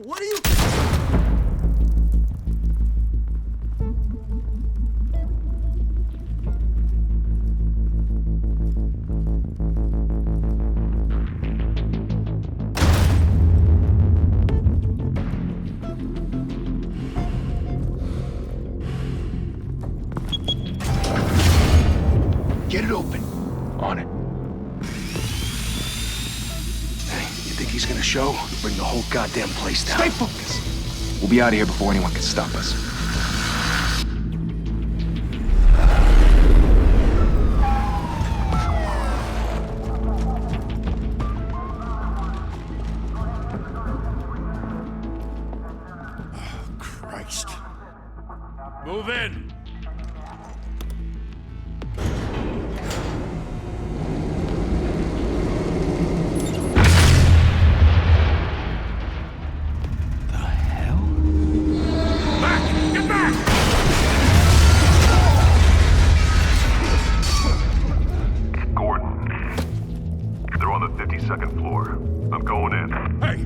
What are you... Get it open. On it. Hey, you think he's gonna show? Bring the whole goddamn place down. Stay focused. We'll be out of here before anyone can stop us. Oh, Christ. Move in. Second floor. I'm going in. Hey!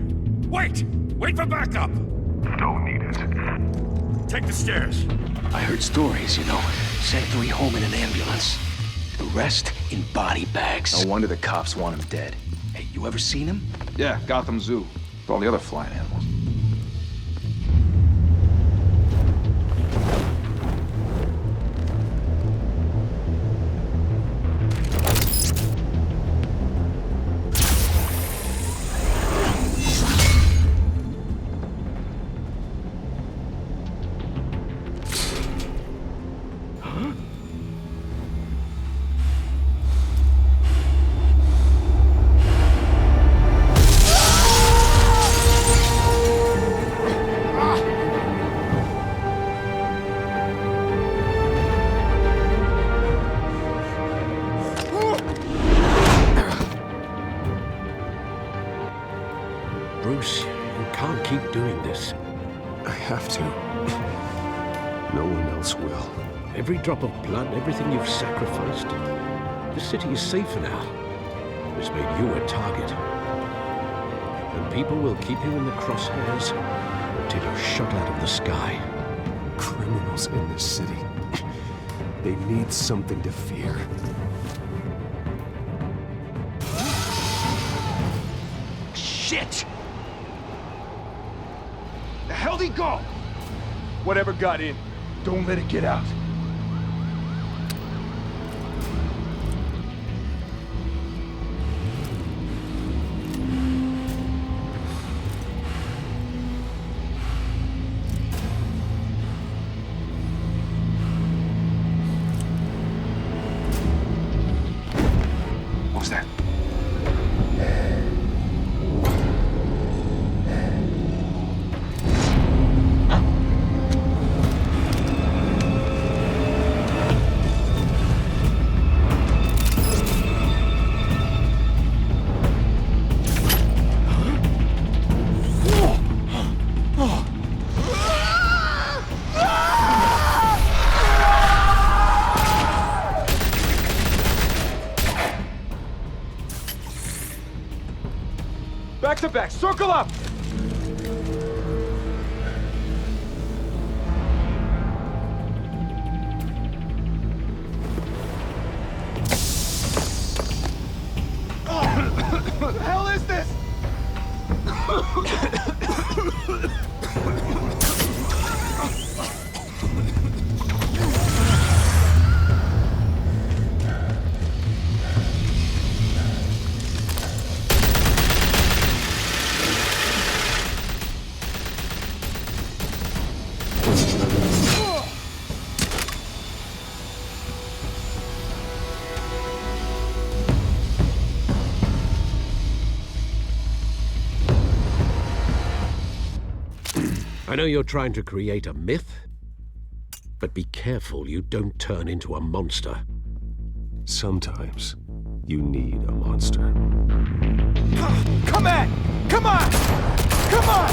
Wait! Wait for backup! Don't need it. Take the stairs. I heard stories, you know. Sent 3 home in an ambulance. The rest in body bags. No wonder the cops want him dead. Hey, you ever seen him? Yeah, Gotham Zoo. With all the other flying animals. Bruce, you can't keep doing this. I have to. No one else will. Every drop of blood, everything you've sacrificed. The city is safer now. It's made you a target. And people will keep you in the crosshairs until you're shot out of the sky. Criminals in this city. They need something to fear. Shit! The hell'd he go? Whatever got in, don't let it get out. What was that? Back to back, circle up! What the hell is this? I know you're trying to create a myth, but be careful you don't turn into a monster. Sometimes you need a monster. Come on! Come on! Come on!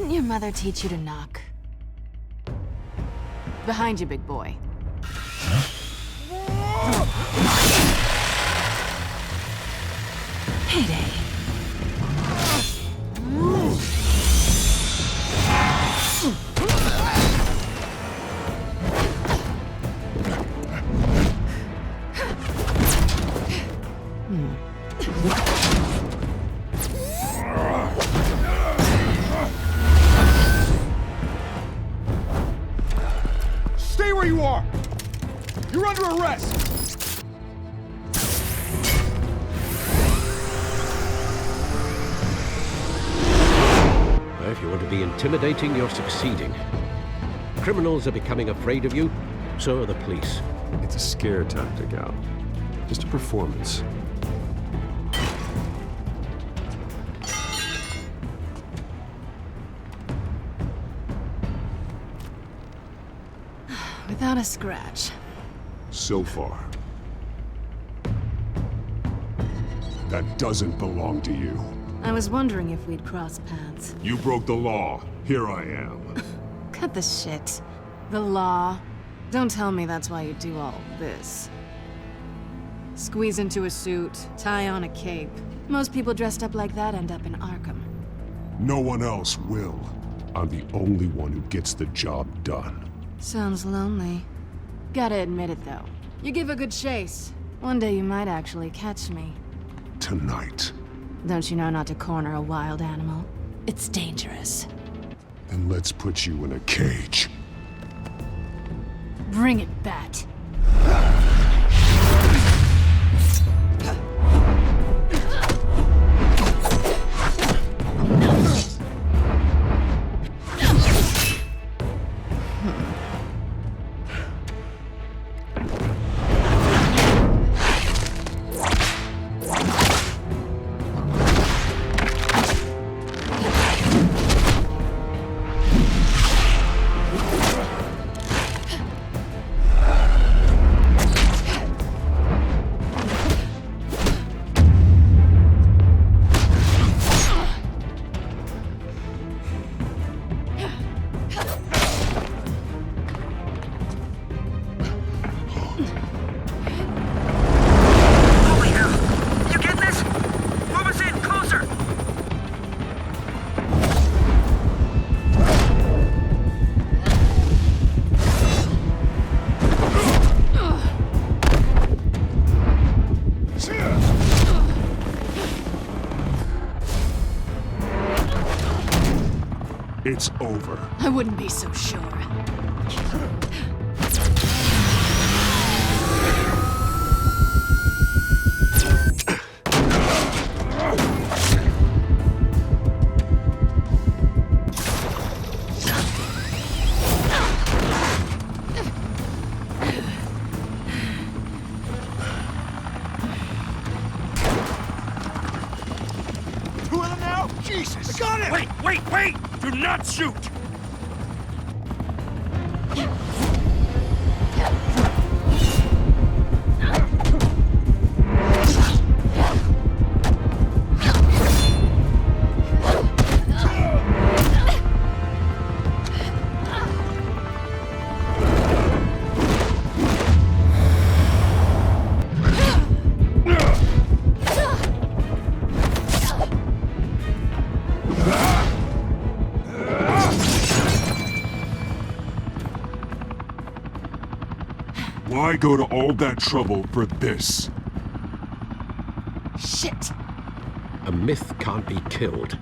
Didn't your mother teach you to knock? Behind you, big boy. Heyday. Stay where you are! You're under arrest! If you want to be intimidating, you're succeeding. Criminals are becoming afraid of you, so are the police. It's a scare tactic, Al. Just a performance. Without a scratch. So far. That doesn't belong to you. I was wondering if we'd cross paths. You broke the law. Here I am. Cut the shit. The law. Don't tell me that's why you do all this. Squeeze into a suit, tie on a cape. Most people dressed up like that end up in Arkham. No one else will. I'm the only one who gets the job done. Sounds lonely. Gotta admit it, though. You give a good chase. One day you might actually catch me. Tonight. Don't you know not to corner a wild animal? It's dangerous. Then let's put you in a cage. Bring it, Bat. It's over. I wouldn't be so sure. Two of them now? Jesus! I got it! Wait! Do not shoot! Why go to all that trouble for this? Shit! A myth can't be killed.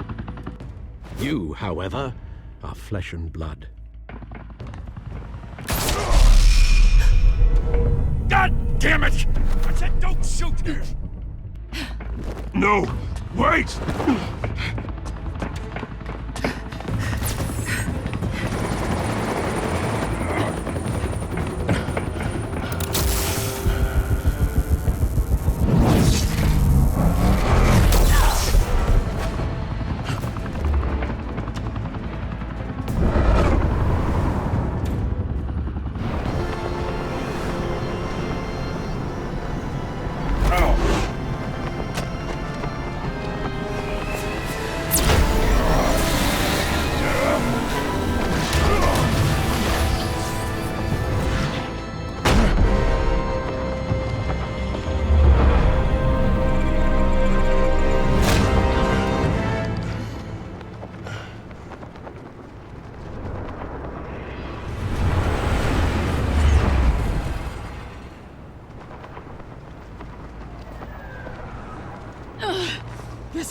You, however, are flesh and blood. God damn it! I said don't shoot! No! Wait!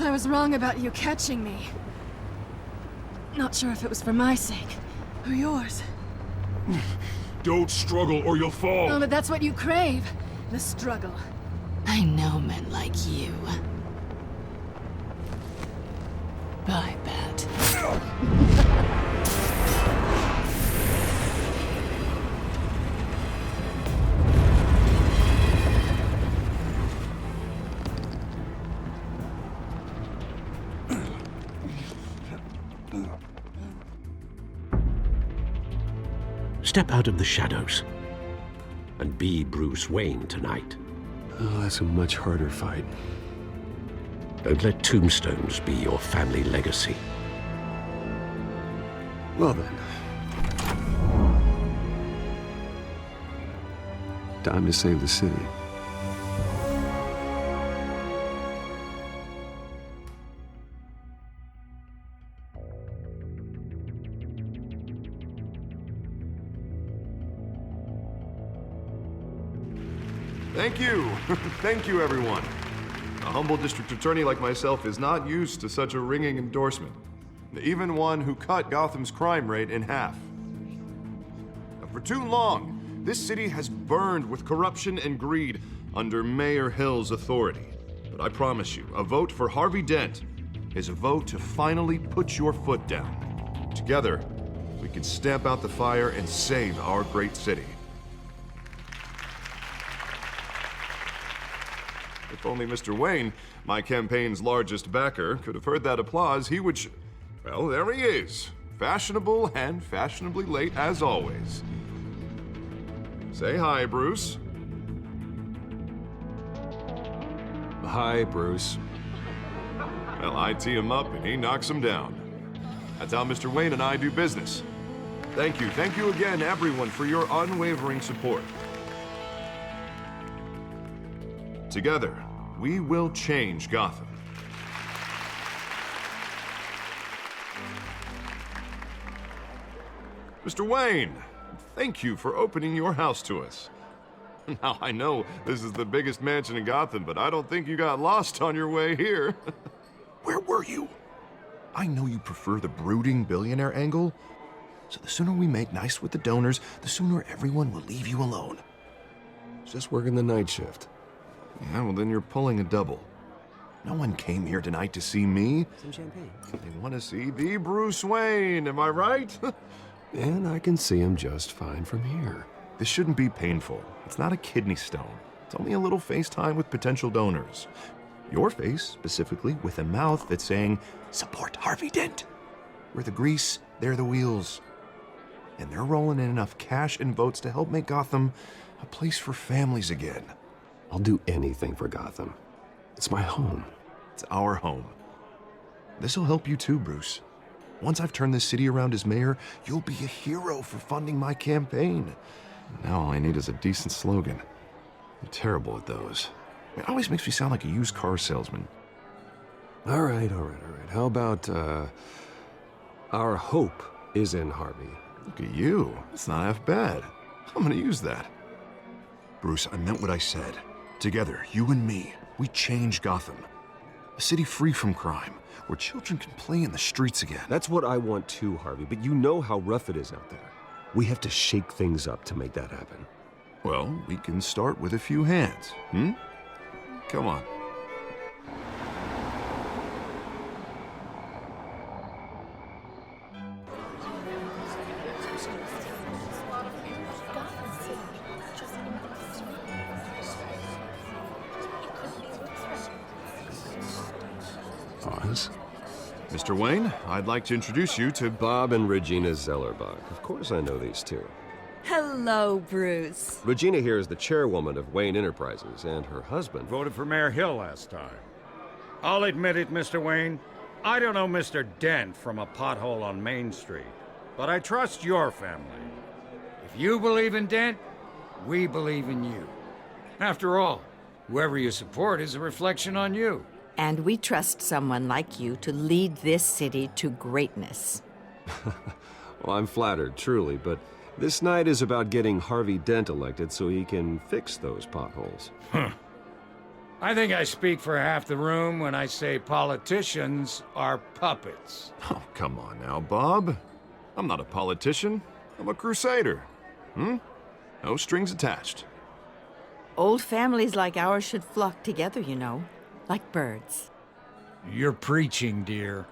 I was wrong about you catching me. Not sure if it was for my sake, or yours. Don't struggle or you'll fall. Oh, but that's what you crave. The struggle. I know men like you. I bet. Step out of the shadows and be Bruce Wayne tonight. Oh, that's a much harder fight. Don't let tombstones be your family legacy. Well then. Time to save the city. Thank you. Thank you, everyone. A humble district attorney like myself is not used to such a ringing endorsement. Even one who cut Gotham's crime rate in half. For too long, this city has burned with corruption and greed under Mayor Hill's authority. But I promise you, a vote for Harvey Dent is a vote to finally put your foot down. Together, we can stamp out the fire and save our great city. If only Mr. Wayne, my campaign's largest backer, could have heard that applause, he would well, there he is. Fashionable and fashionably late as always. Say hi, Bruce. Hi, Bruce. Well, I tee him up and he knocks him down. That's how Mr. Wayne and I do business. Thank you again, everyone, for your unwavering support. Together, we will change Gotham. Mr. Wayne, thank you for opening your house to us. Now, I know this is the biggest mansion in Gotham, but I don't think you got lost on your way here. Where were you? I know you prefer the brooding billionaire angle, so the sooner we make nice with the donors, the sooner everyone will leave you alone. Just working the night shift. Yeah, well, then you're pulling a double. No one came here tonight to see me. Some champagne. They want to see the Bruce Wayne, am I right? And I can see him just fine from here. This shouldn't be painful. It's not a kidney stone. It's only a little FaceTime with potential donors. Your face, specifically, with a mouth that's saying, support Harvey Dent. We're the grease, they're the wheels. And they're rolling in enough cash and votes to help make Gotham a place for families again. I'll do anything for Gotham. It's my home. It's our home. This'll help you too, Bruce. Once I've turned this city around as mayor, you'll be a hero for funding my campaign. Now all I need is a decent slogan. I'm terrible at those. It always makes me sound like a used car salesman. All right. How about, our hope is in Harvey? Look at you. It's not half bad. I'm gonna use that. Bruce, I meant what I said. Together, you and me, we change Gotham. A city free from crime, where children can play in the streets again. That's what I want too, Harvey, but you know how rough it is out there. We have to shake things up to make that happen. Well, we can start with a few hands, Come on. Pause. Mr. Wayne, I'd like to introduce you to Bob and Regina Zellerbach. Of course I know these two. Hello, Bruce. Regina here is the chairwoman of Wayne Enterprises, and her husband Voted for Mayor Hill last time. I'll admit it, Mr. Wayne. I don't know Mr. Dent from a pothole on Main Street, but I trust your family. If you believe in Dent, we believe in you. After all, whoever you support is a reflection on you. And we trust someone like you to lead this city to greatness. Well, I'm flattered, truly, but this night is about getting Harvey Dent elected so he can fix those potholes. I think I speak for half the room when I say politicians are puppets. Oh, come on now, Bob. I'm not a politician. I'm a crusader. No strings attached. Old families like ours should flock together, you know, like birds. You're preaching, dear.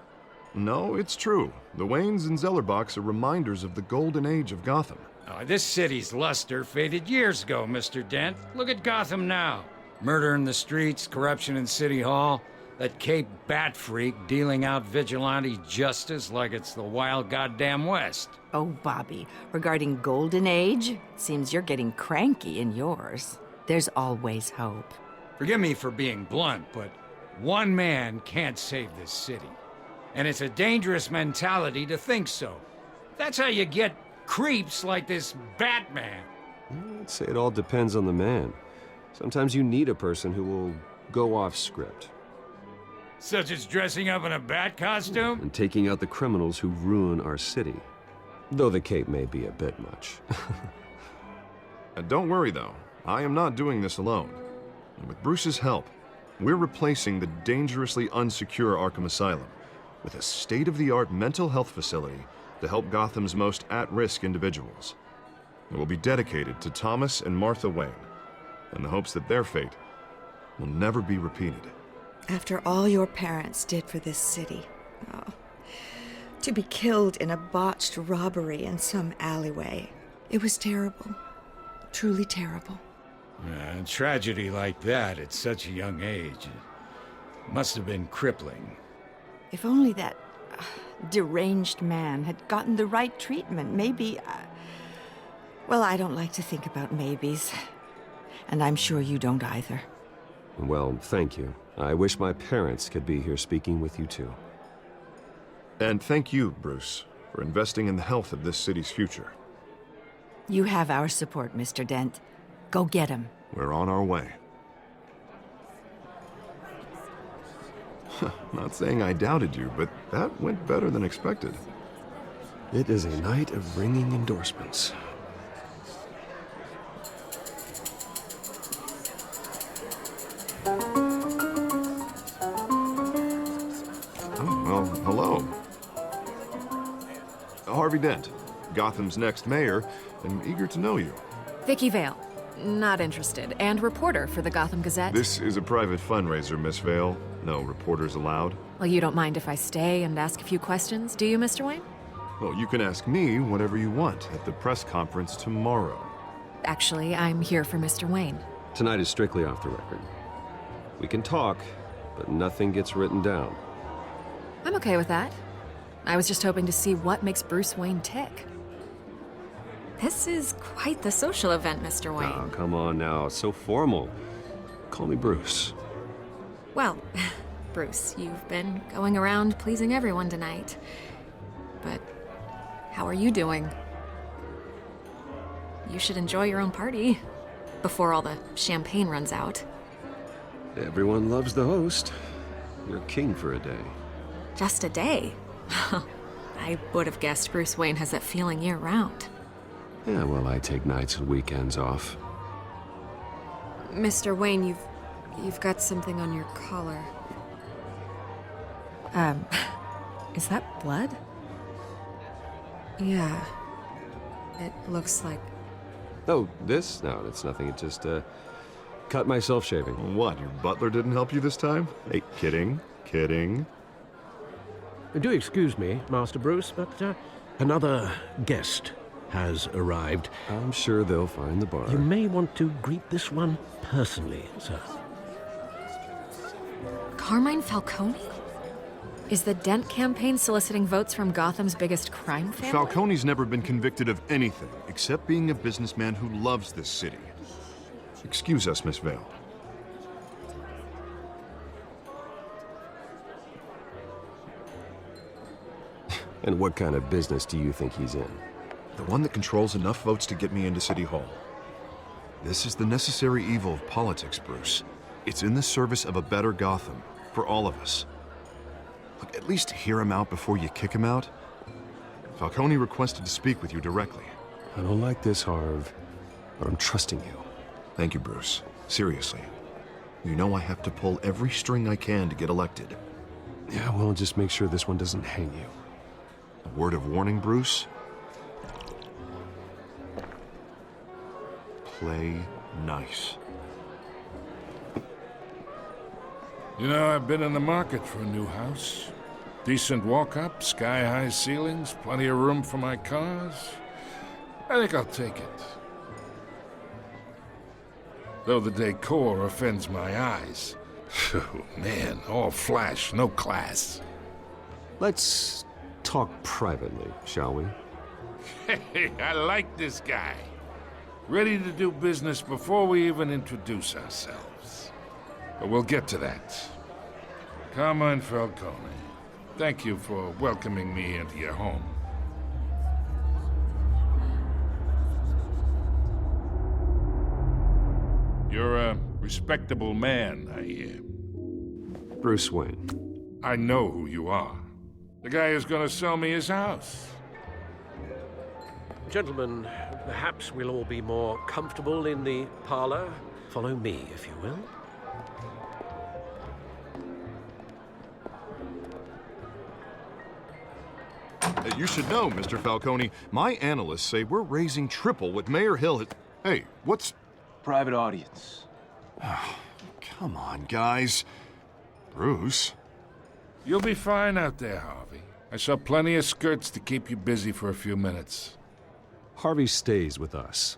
No, it's true. The Waynes and Zellerbachs are reminders of the golden age of Gotham. This city's luster faded years ago, Mr. Dent. Look at Gotham now. Murder in the streets, corruption in City Hall, that Cape Bat freak dealing out vigilante justice like it's the wild goddamn West. Oh, Bobby, regarding Golden Age, seems you're getting cranky in yours. There's always hope. Forgive me for being blunt, but one man can't save this city. And it's a dangerous mentality to think so. That's how you get creeps like this Batman. I'd say it all depends on the man. Sometimes you need a person who will go off script. Such as dressing up in a bat costume? And taking out the criminals who ruin our city. Though the cape may be a bit much. Don't worry, though. I am not doing this alone. And with Bruce's help, we're replacing the dangerously unsecure Arkham Asylum with a state-of-the-art mental health facility to help Gotham's most at-risk individuals. It will be dedicated to Thomas and Martha Wayne, in the hopes that their fate will never be repeated. After all your parents did for this city, to be killed in a botched robbery in some alleyway, it was terrible. Truly terrible. A tragedy like that at such a young age must have been crippling. If only that deranged man had gotten the right treatment, maybe... well, I don't like to think about maybes. And I'm sure you don't either. Well, thank you. I wish my parents could be here speaking with you too. And thank you, Bruce, for investing in the health of this city's future. You have our support, Mr. Dent. Go get him. We're on our way. Not saying I doubted you, but that went better than expected. It is a night of ringing endorsements. Well, hello. Harvey Dent, Gotham's next mayor, and eager to know you. Vicky Vale, not interested, and reporter for the Gotham Gazette. This is a private fundraiser, Miss Vale. No reporters allowed. Well, you don't mind if I stay and ask a few questions, do you, Mr. Wayne? Well, you can ask me whatever you want at the press conference tomorrow. Actually, I'm here for Mr. Wayne. Tonight is strictly off the record. We can talk, but nothing gets written down. I'm okay with that. I was just hoping to see what makes Bruce Wayne tick. This is quite the social event, Mr. Wayne. Oh, come on now. It's so formal. Call me Bruce. Well, Bruce, you've been going around pleasing everyone tonight. But how are you doing? You should enjoy your own party before all the champagne runs out. Everyone loves the host. You're king for a day. Just a day? I would have guessed Bruce Wayne has that feeling year-round. Yeah, well, I take nights and weekends off. Mr. Wayne, you've got something on your collar. Is that blood? Yeah. It looks like... Oh, this? No, it's nothing. It just, cut myself shaving. What, your butler didn't help you this time? Hey, kidding. Do excuse me, Master Bruce, but another guest has arrived. I'm sure they'll find the bar. You may want to greet this one personally, sir. Carmine Falcone? Is the Dent campaign soliciting votes from Gotham's biggest crime family? Falcone's never been convicted of anything except being a businessman who loves this city. Excuse us, Miss Vale. And what kind of business do you think he's in? The one that controls enough votes to get me into City Hall. This is the necessary evil of politics, Bruce. It's in the service of a better Gotham, for all of us. Look, at least hear him out before you kick him out. Falcone requested to speak with you directly. I don't like this, Harv, but I'm trusting you. Thank you, Bruce. Seriously. You know I have to pull every string I can to get elected. Yeah, well, just make sure this one doesn't hang you. A word of warning, Bruce? Play nice. You know, I've been in the market for a new house. Decent walk-up, sky-high ceilings, plenty of room for my cars. I think I'll take it. Though the decor offends my eyes. Oh, man, all flash, no class. Let's talk privately, shall we? Hey, I like this guy. Ready to do business before we even introduce ourselves. But we'll get to that. Carmine Falcone, thank you for welcoming me into your home. You're a respectable man, I hear. Bruce Wayne. I know who you are. The guy who's gonna sell me his house. Gentlemen, perhaps we'll all be more comfortable in the parlor. Follow me, if you will. You should know, Mr. Falcone, my analysts say we're raising triple what Mayor Hill had... Hey, what's... Private audience. Come on, guys. Bruce? You'll be fine out there, Harvey. I saw plenty of skirts to keep you busy for a few minutes. Harvey stays with us.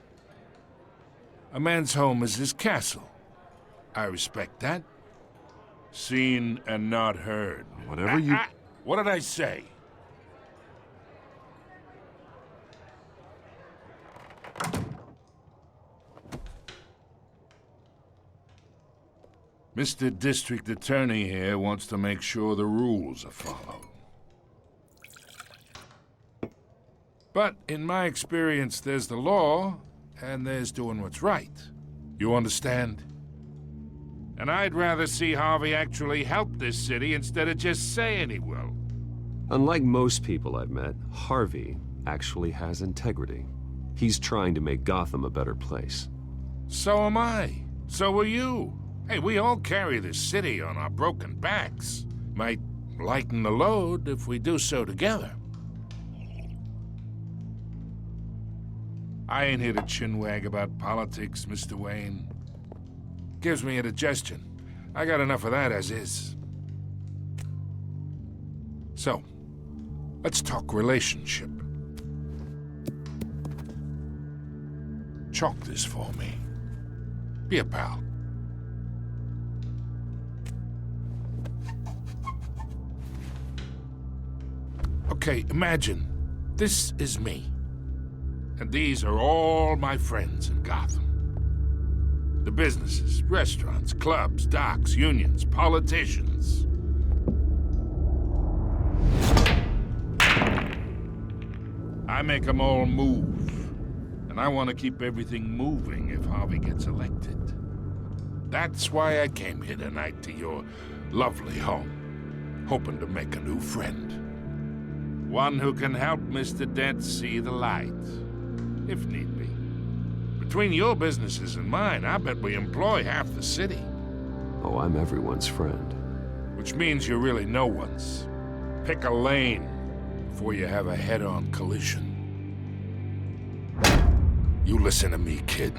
A man's home is his castle. I respect that. Seen and not heard. Whatever you... What did I say? Mr. District Attorney here wants to make sure the rules are followed. But in my experience, there's the law, and there's doing what's right. You understand? And I'd rather see Harvey actually help this city instead of just saying he will. Unlike most people I've met, Harvey actually has integrity. He's trying to make Gotham a better place. So am I. So are you. Hey, we all carry this city on our broken backs. Might lighten the load if we do so together. I ain't here to chinwag about politics, Mr. Wayne. Gives me indigestion. I got enough of that as is. So, let's talk relationship. Chalk this for me. Be a pal. Okay, imagine, this is me. And these are all my friends in Gotham. The businesses, restaurants, clubs, docks, unions, politicians. I make them all move. And I want to keep everything moving if Harvey gets elected. That's why I came here tonight to your lovely home, hoping to make a new friend. One who can help Mr. Dent see the light, if need be. Between your businesses and mine, I bet we employ half the city. Oh, I'm everyone's friend. Which means you're really no one's. Pick a lane before you have a head-on collision. You listen to me, kid.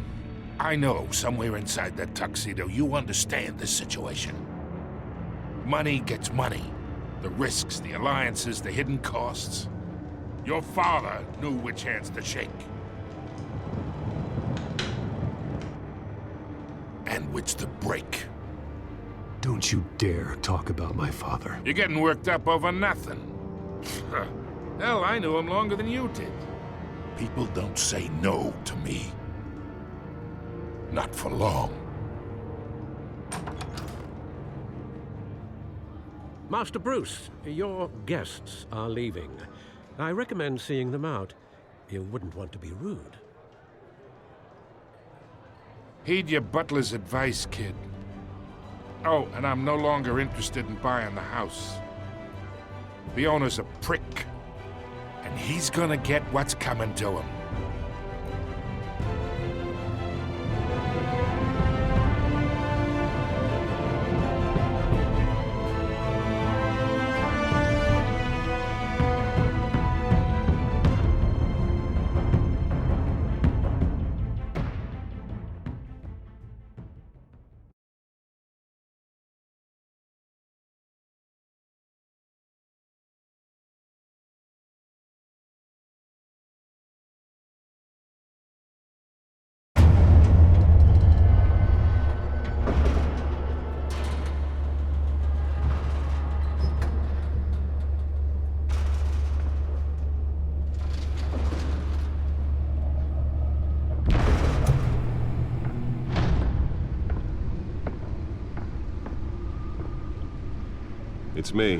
I know somewhere inside that tuxedo you understand this situation. Money gets money. The risks, the alliances, the hidden costs. Your father knew which hands to shake. And which to break. Don't you dare talk about my father. You're getting worked up over nothing. Hell, I knew him longer than you did. People don't say no to me. Not for long. Master Bruce, your guests are leaving. I recommend seeing them out. You wouldn't want to be rude. Heed your butler's advice, kid. Oh, and I'm no longer interested in buying the house. The owner's a prick, and he's gonna get what's coming to him. It's me.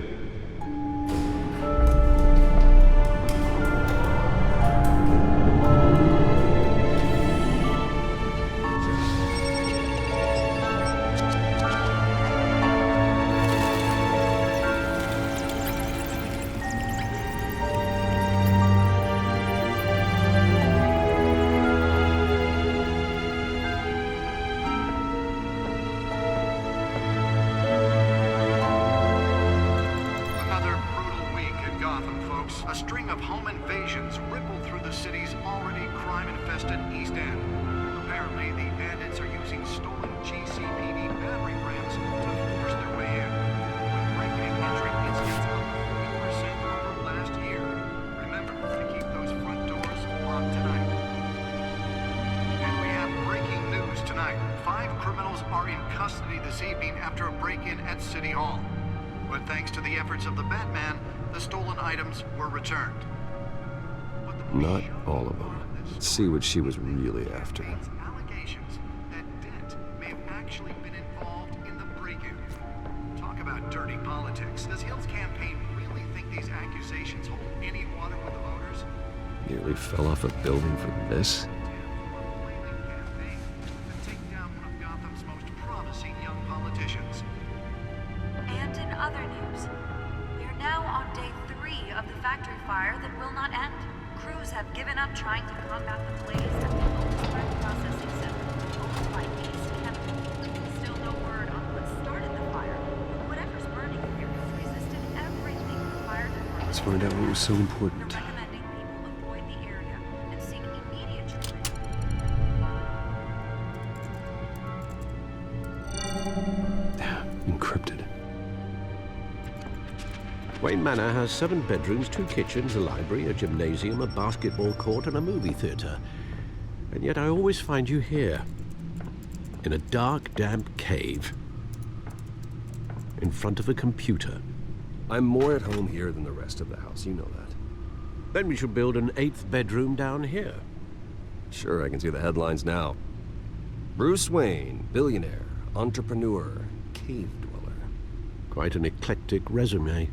Not all of them. Let's see what she was really after. Allegations that Dent may have actually been involved in the break-in. Talk about dirty politics. Does Hill's campaign really think these accusations hold any water with the voters? Nearly fell off a building for this? And in other news, we are now on day 3 of the factory fire that will not end. Crews have given up trying to combat the blaze at the Oak processing center owned by Ace Chemical. Still no word on what started the fire, but whatever's burning here has resisted everything the fire department. Let's find out what was so important. They're recommending people avoid the area and seek immediate treatment. Encrypted. Wayne Manor has 7 bedrooms, 2 kitchens, a library, a gymnasium, a basketball court, and a movie theater. And yet I always find you here, in a dark, damp cave, in front of a computer. I'm more at home here than the rest of the house, you know that. Then we should build an 8th bedroom down here. Sure, I can see the headlines now. Bruce Wayne, billionaire, entrepreneur, cave dweller. Quite an eclectic resume.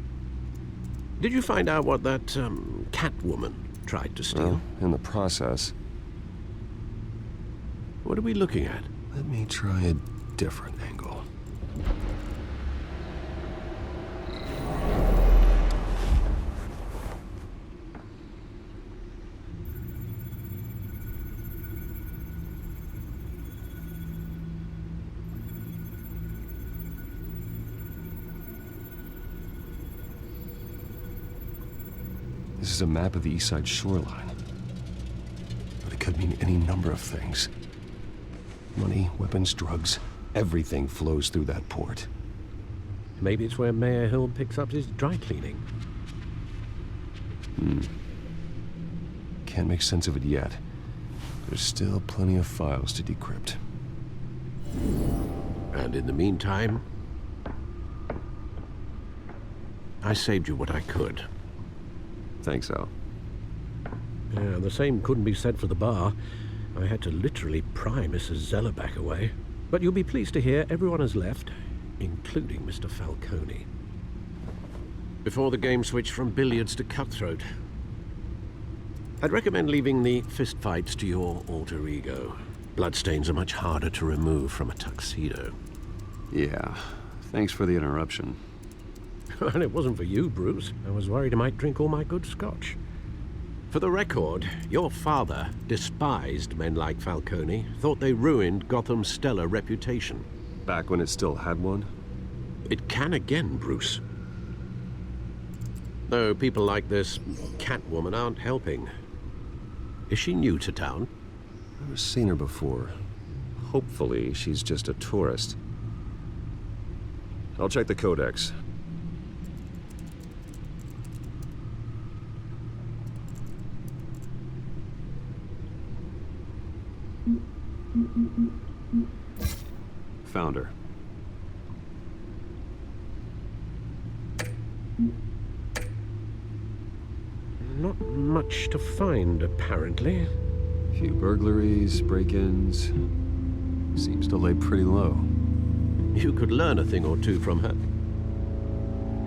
Did you find out what that, Catwoman tried to steal? Well, in the process. What are we looking at? Let me try a different angle. This is a map of the East Side shoreline. But it could mean any number of things. Money, weapons, drugs, everything flows through that port. Maybe it's where Mayor Hill picks up his dry cleaning. Can't make sense of it yet. There's still plenty of files to decrypt. And in the meantime, I saved you what I could. Thanks, Al. Yeah, the same couldn't be said for the bar. I had to literally pry Mrs. Zellerback away. But you'll be pleased to hear everyone has left, including Mr. Falcone. Before the game switched from billiards to cutthroat. I'd recommend leaving the fistfights to your alter ego. Bloodstains are much harder to remove from a tuxedo. Yeah, thanks for the interruption. And it wasn't for you, Bruce. I was worried I might drink all my good scotch. For the record, your father despised men like Falcone, thought they ruined Gotham's stellar reputation. Back when it still had one? It can again, Bruce. Though people like this Catwoman aren't helping. Is she new to town? I've seen her before. Hopefully, she's just a tourist. I'll check the codex. Found her. Not much to find, apparently. Few burglaries, break-ins. Seems to lay pretty low. You could learn a thing or two from her.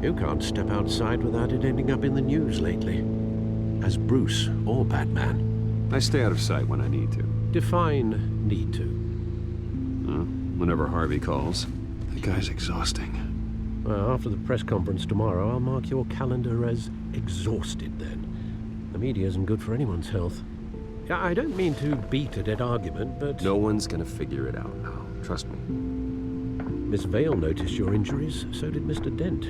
You can't step outside without it ending up in the news lately. As Bruce or Batman. I stay out of sight when I need to. Define need to. Whenever Harvey calls. The guy's exhausting. Well, after the press conference tomorrow, I'll mark your calendar as exhausted then. The media isn't good for anyone's health. I don't mean to beat a dead argument, but... No one's gonna figure it out now. Trust me. Miss Vale noticed your injuries, so did Mr. Dent.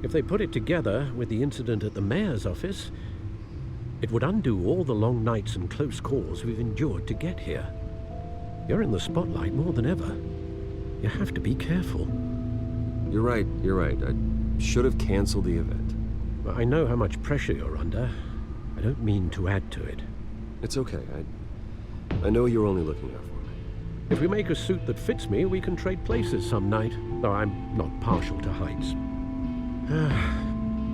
If they put it together with the incident at the mayor's office, it would undo all the long nights and close calls we've endured to get here. You're in the spotlight more than ever. You have to be careful. You're right. I should have canceled the event. Well, I know how much pressure you're under. I don't mean to add to it. It's okay. I know you're only looking out for me. If we make a suit that fits me, we can trade places some night, though I'm not partial to heights.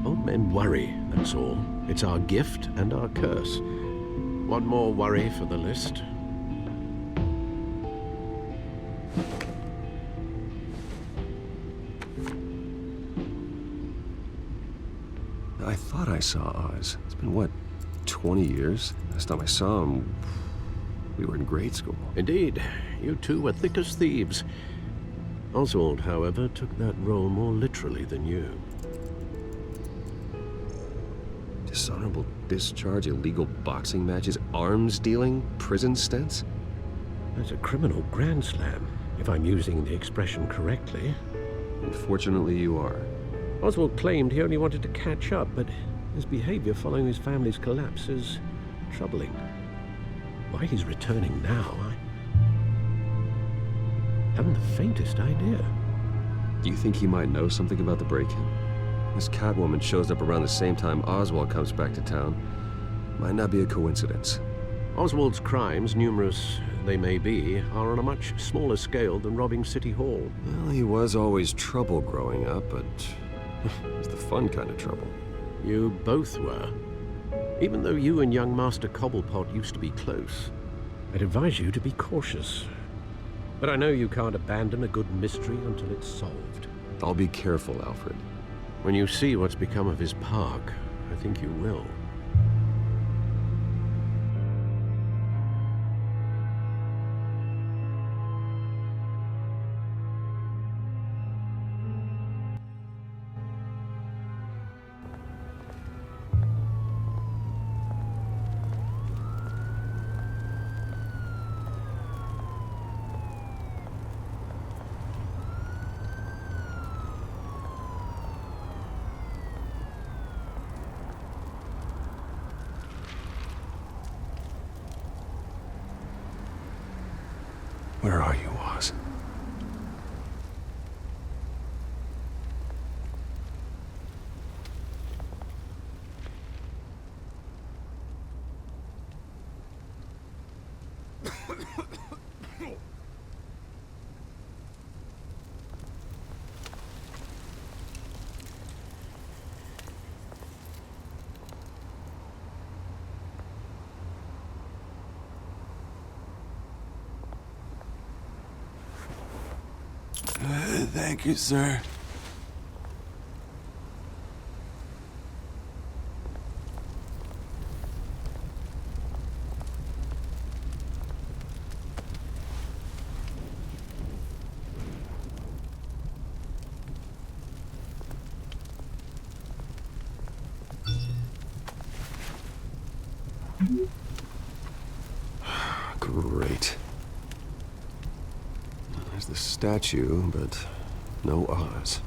Old men worry, that's all. It's our gift and our curse. One more worry for the list. I thought I saw Oz. It's been, what, 20 years? Last time I saw him, we were in grade school. Indeed. You two were thick as thieves. Oswald, however, took that role more literally than you. Dishonorable discharge, illegal boxing matches, arms dealing, prison stints? That's a criminal grand slam, if I'm using the expression correctly. Unfortunately, you are. Oswald claimed he only wanted to catch up, but his behavior following his family's collapse is troubling. Why he's returning now, I haven't the faintest idea. Do you think he might know something about the break-in? This Catwoman shows up around the same time Oswald comes back to town. Might not be a coincidence. Oswald's crimes, numerous they may be, are on a much smaller scale than robbing City Hall. Well, he was always trouble growing up, but it was the fun kind of trouble. You both were. Even though you and young Master Cobblepot used to be close, I'd advise you to be cautious. But I know you can't abandon a good mystery until it's solved. I'll be careful, Alfred. When you see what's become of his park, I think you will. Where are you, Oz? Thank you, sir. Great. There's the statue, but no Oz.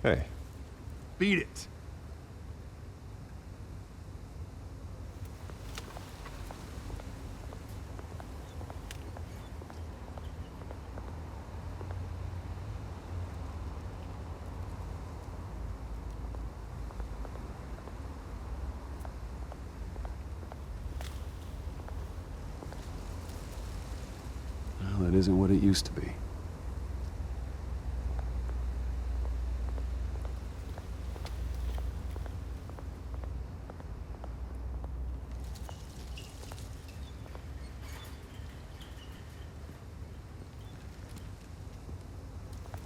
Hey. Beat it. Well, it isn't what it used to be.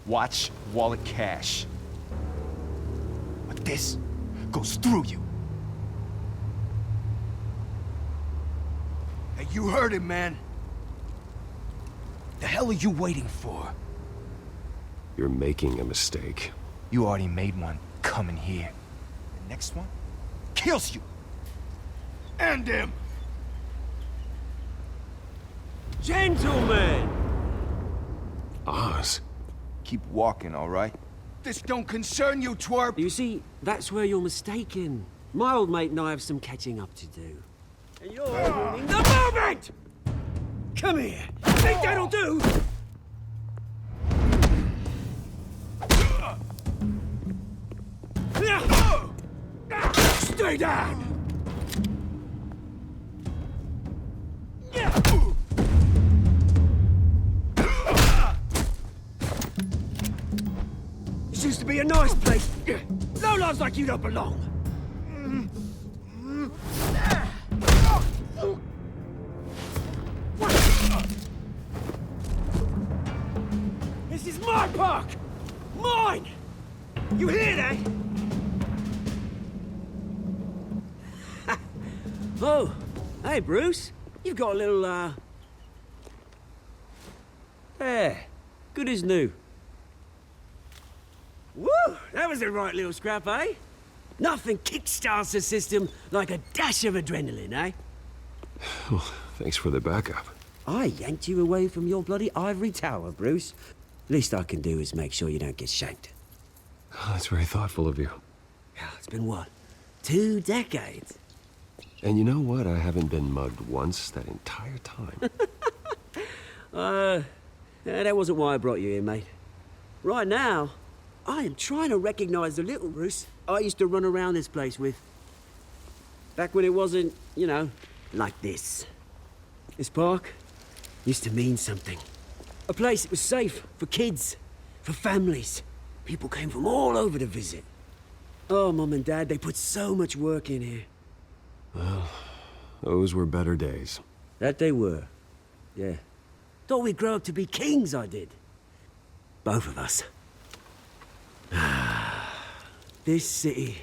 Watch wallet cash. But this goes through you. Hey, you heard him, man. The hell are you waiting for? You're making a mistake. You already made one coming here. The next one kills you. And him. Gentlemen! Oz. Keep walking, all right? This don't concern you, twerp! You see, that's where you're mistaken. My old mate and I have some catching up to do. And you're ruining the moment! Come here! Think that'll do? Stay down! This used to be a nice place. No lives like you don't belong. This is my park! Mine! You hear that? Oh, hey, Bruce. You've got a little, There. Good as new. Woo! That was a right little scrap, eh? Nothing kickstarts the system like a dash of adrenaline, eh? Well, thanks for the backup. I yanked you away from your bloody ivory tower, Bruce. Least I can do is make sure you don't get shanked. Oh, that's very thoughtful of you. It's been what? 2 decades? And you know what? I haven't been mugged once that entire time. That wasn't why I brought you here, mate. Right now, I am trying to recognize the little Bruce I used to run around this place with. Back when it wasn't, you know, like this. This park used to mean something. A place that was safe for kids, for families. People came from all over to visit. Oh, Mum and Dad, they put so much work in here. Well, those were better days. That they were. Yeah. Thought we'd grow up to be kings, I did. Both of us. This city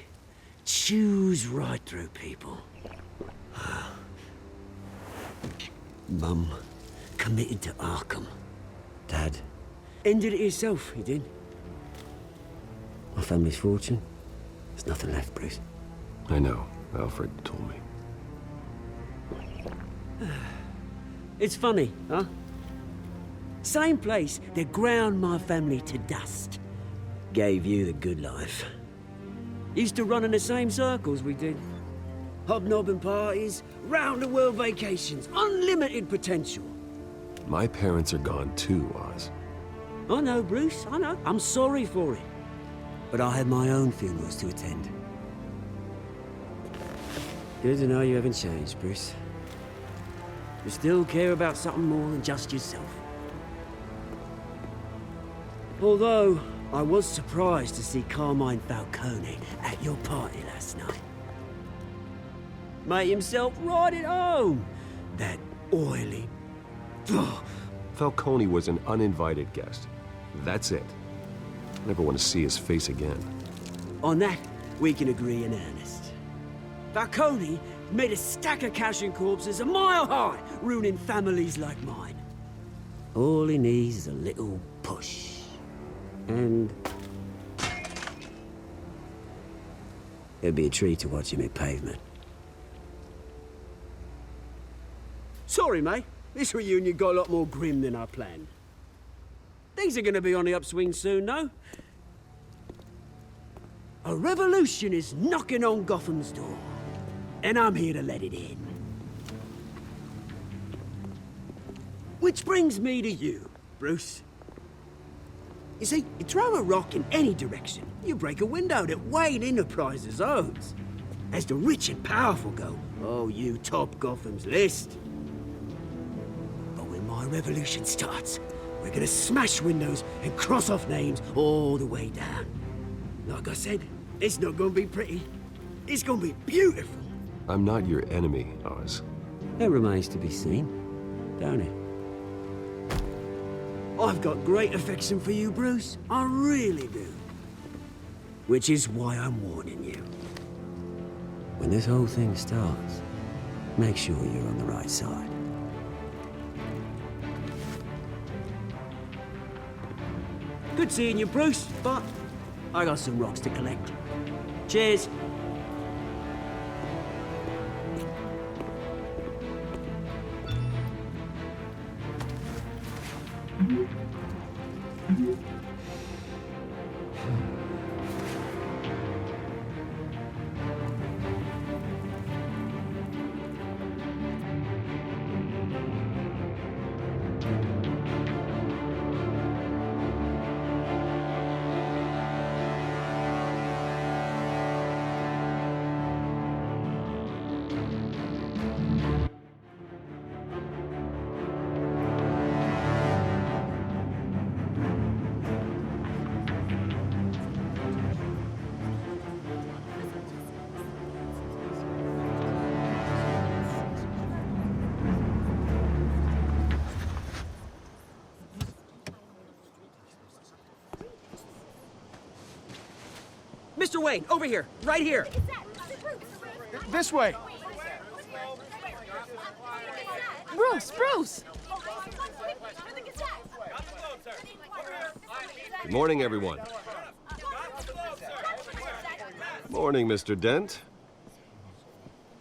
chews right through people. Mum committed to Arkham. Dad ended it himself, he did. My family's fortune, there's nothing left, Bruce. I know. Alfred told me. It's funny, huh? Same place that ground my family to dust. Gave you the good life. Used to run in the same circles we did. Hobnobbing parties, round-the-world vacations, unlimited potential. My parents are gone too, Oz. I know, Bruce, I know. I'm sorry for it. But I had my own funerals to attend. Good to know you haven't changed, Bruce. You still care about something more than just yourself. Although, I was surprised to see Carmine Falcone at your party last night. Made himself right at home. That oily... Falcone was an uninvited guest. That's it. I never want to see his face again. On that, we can agree in earnest. Falcone made a stack of cash and corpses a mile high, ruining families like mine. All he needs is a little push. And... it'd be a treat to watch him hit pavement. Sorry, mate. This reunion got a lot more grim than I planned. Things are gonna be on the upswing soon, no? A revolution is knocking on Gotham's door. And I'm here to let it in. Which brings me to you, Bruce. You see, you throw a rock in any direction, you break a window that Wayne Enterprises owns. As the rich and powerful go, oh, you top Gotham's list. But when my revolution starts. We're gonna smash windows and cross off names all the way down. Like I said, it's not gonna be pretty. It's gonna be beautiful. I'm not your enemy, Oz. That remains to be seen, don't it? I've got great affection for you, Bruce. I really do. Which is why I'm warning you. When this whole thing starts, make sure you're on the right side. Good seeing you, Bruce, but I got some rocks to collect. Cheers. Mr. Wayne, over here, right here. This way. Bruce! Good morning, everyone. Morning, Mr. Dent.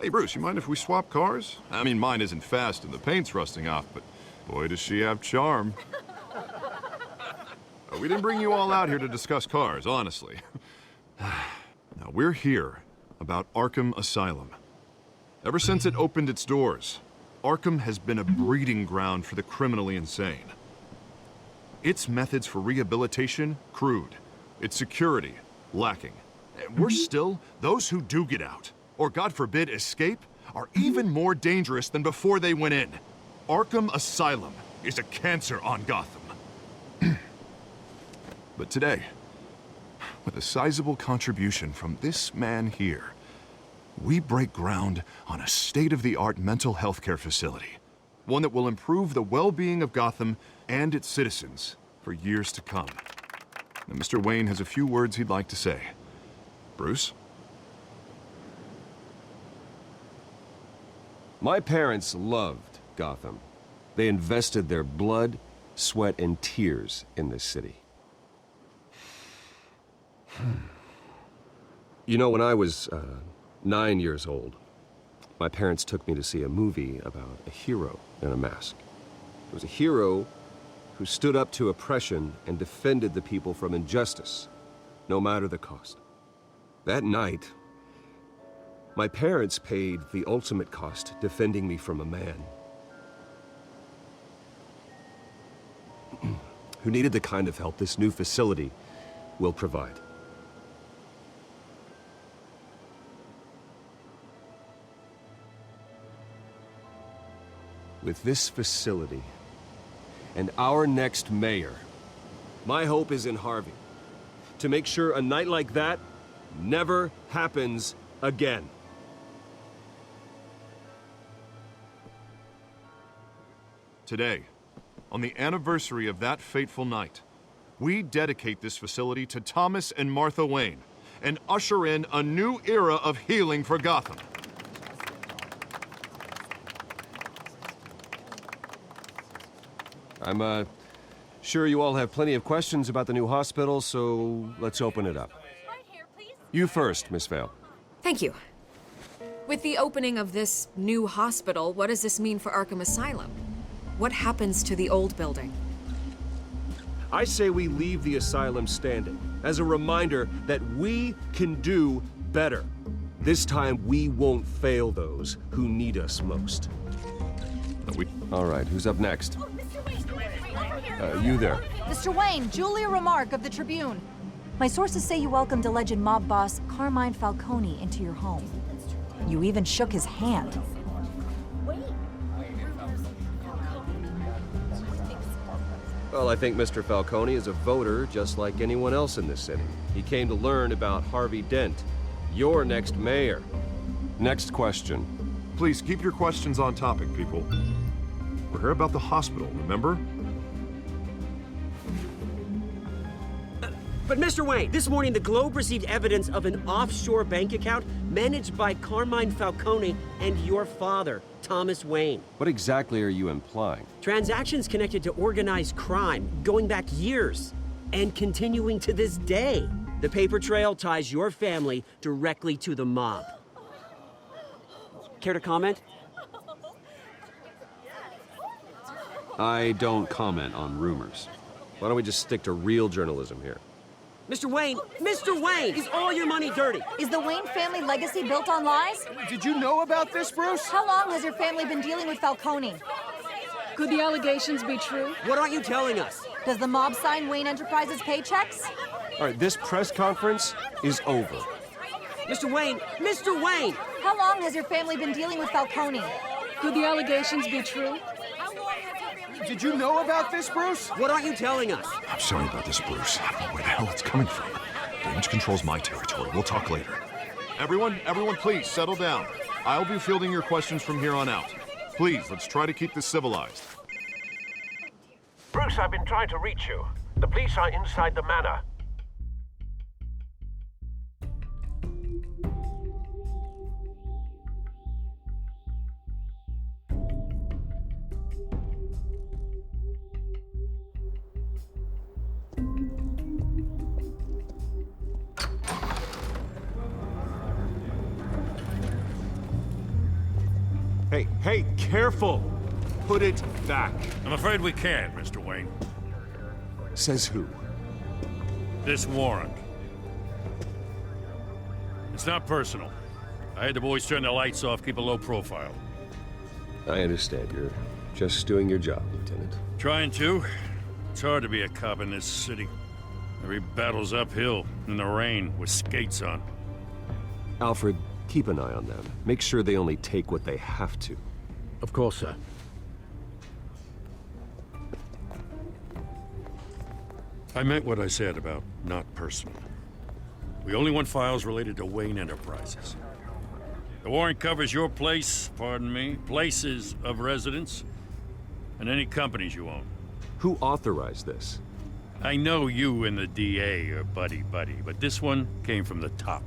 Hey, Bruce, you mind if we swap cars? I mean, mine isn't fast and the paint's rusting off, but boy, does she have charm. We didn't bring you all out here to discuss cars, honestly. Now, we're here about Arkham Asylum. Ever since it opened its doors, Arkham has been a breeding ground for the criminally insane. Its methods for rehabilitation, crude. Its security, lacking. And worse still, those who do get out, or God forbid escape, are even more dangerous than before they went in. Arkham Asylum is a cancer on Gotham. But today, with a sizable contribution from this man here, we break ground on a state-of-the-art mental health care facility. One that will improve the well-being of Gotham and its citizens for years to come. Now, Mr. Wayne has a few words he'd like to say. Bruce? My parents loved Gotham. They invested their blood, sweat, and tears in this city. You know, when I was 9 years old, my parents took me to see a movie about a hero in a mask. It was a hero who stood up to oppression and defended the people from injustice, no matter the cost. That night, my parents paid the ultimate cost defending me from a man who needed the kind of help this new facility will provide. With this facility and our next mayor, my hope is in Harvey, to make sure a night like that never happens again. Today, on the anniversary of that fateful night, we dedicate this facility to Thomas and Martha Wayne and usher in a new era of healing for Gotham. I'm sure you all have plenty of questions about the new hospital, so let's open it up. You first, Miss Vale. Thank you. With the opening of this new hospital, what does this mean for Arkham Asylum? What happens to the old building? I say we leave the asylum standing, as a reminder that we can do better. This time, we won't fail those who need us most. All right, who's up next? You there. Mr. Wayne, Julia Remark of the Tribune. My sources say you welcomed alleged mob boss Carmine Falcone into your home. You even shook his hand. Well, I think Mr. Falcone is a voter just like anyone else in this city. He came to learn about Harvey Dent, your next mayor. Next question. Please keep your questions on topic, people. We're here about the hospital, remember? But Mr. Wayne, this morning the Globe received evidence of an offshore bank account managed by Carmine Falcone and your father, Thomas Wayne. What exactly are you implying? Transactions connected to organized crime, going back years, and continuing to this day. The paper trail ties your family directly to the mob. Care to comment? I don't comment on rumors. Why don't we just stick to real journalism here? Mr. Wayne, is all your money dirty? Is the Wayne family legacy built on lies? Did you know about this, Bruce? How long has your family been dealing with Falcone? Could the allegations be true? What aren't you telling us? Does the mob sign Wayne Enterprises paychecks? All right, this press conference is over. Mr. Wayne! How long has your family been dealing with Falcone? Could the allegations be true? Did you know about this, Bruce? What aren't you telling us? I'm sorry about this, Bruce. I don't know where the hell it's coming from. Damage control's my territory. We'll talk later. Everyone, please, settle down. I'll be fielding your questions from here on out. Please, let's try to keep this civilized. Bruce, I've been trying to reach you. The police are inside the manor. Hey, careful! Put it back. I'm afraid we can't, Mr. Wayne. Says who? This warrant. It's not personal. I had the boys turn the lights off, keep a low profile. I understand. You're just doing your job, Lieutenant. Trying to. It's hard to be a cop in this city. Every battle's uphill, in the rain, with skates on. Alfred, keep an eye on them. Make sure they only take what they have to. Of course, sir. I meant what I said about not personal. We only want files related to Wayne Enterprises. The warrant covers your place, pardon me, places of residence, and any companies you own. Who authorized this? I know you and the DA are buddy-buddy, but this one came from the top.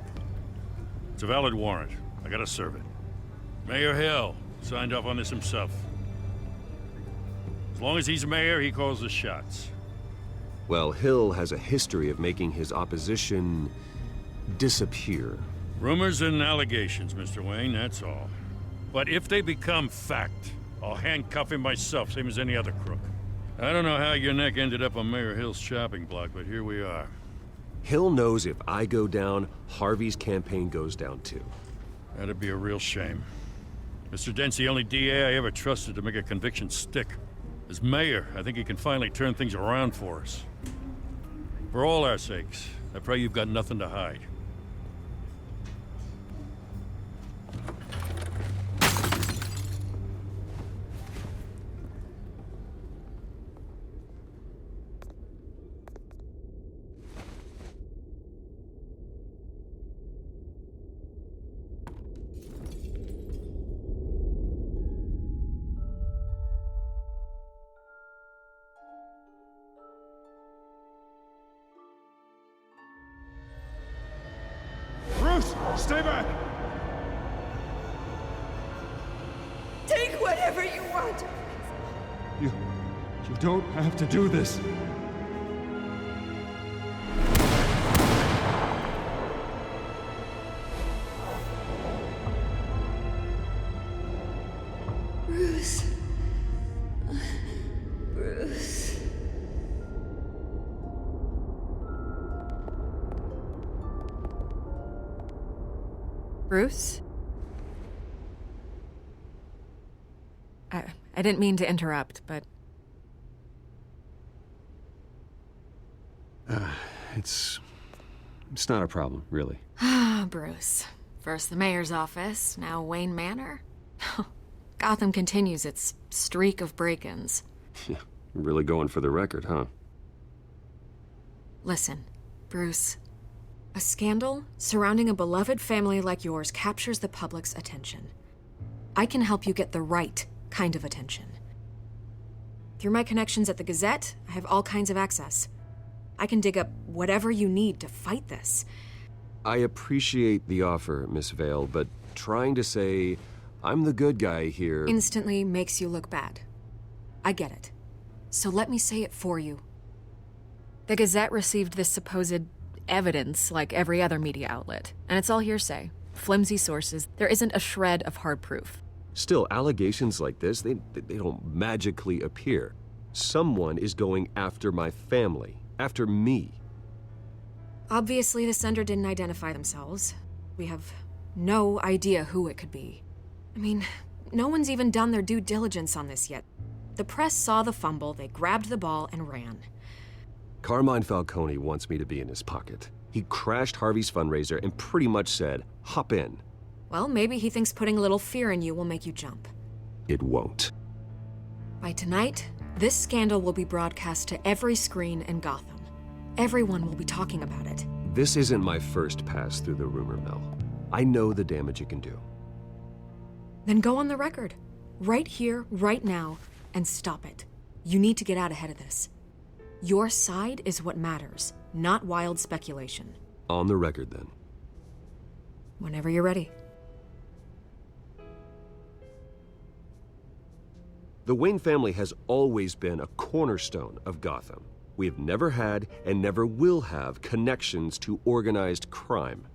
It's a valid warrant. I gotta serve it. Mayor Hill signed off on this himself. As long as he's mayor, he calls the shots. Well, Hill has a history of making his opposition disappear. Rumors and allegations, Mr. Wayne, that's all. But if they become fact, I'll handcuff him myself, same as any other crook. I don't know how your neck ended up on Mayor Hill's chopping block, but here we are. Hill knows if I go down, Harvey's campaign goes down too. That'd be a real shame. Mr. Dent's the only DA I ever trusted to make a conviction stick. As mayor, I think he can finally turn things around for us. For all our sakes, I pray you've got nothing to hide. Stay back! Take whatever you want. You don't have to do this. Bruce. Bruce. Bruce? I didn't mean to interrupt, but... It's not a problem, really. Ah, Bruce. First the mayor's office, now Wayne Manor. Gotham continues its streak of break-ins. Really going for the record, huh? Listen, Bruce. A scandal surrounding a beloved family like yours captures the public's attention. I can help you get the right kind of attention. Through my connections at the Gazette, I have all kinds of access. I can dig up whatever you need to fight this. I appreciate the offer, Miss Vale, but trying to say I'm the good guy here instantly makes you look bad. I get it. So let me say it for you. The Gazette received this supposed evidence like every other media outlet, and it's all hearsay. Flimsy sources. There isn't a shred of hard proof. Still, allegations like this, they don't magically appear. Someone is going after my family, after me. Obviously, the sender didn't identify themselves. We have no idea who it could be. I mean, no one's even done their due diligence on this yet. The press saw the fumble, they grabbed the ball and ran. Carmine Falcone wants me to be in his pocket. He crashed Harvey's fundraiser and pretty much said, hop in. Well, maybe he thinks putting a little fear in you will make you jump. It won't. By tonight, this scandal will be broadcast to every screen in Gotham. Everyone will be talking about it. This isn't my first pass through the rumor mill. I know the damage it can do. Then go on the record. Right here, right now, and stop it. You need to get out ahead of this. Your side is what matters, not wild speculation. On the record, then. Whenever you're ready. The Wayne family has always been a cornerstone of Gotham. We have never had and never will have connections to organized crime.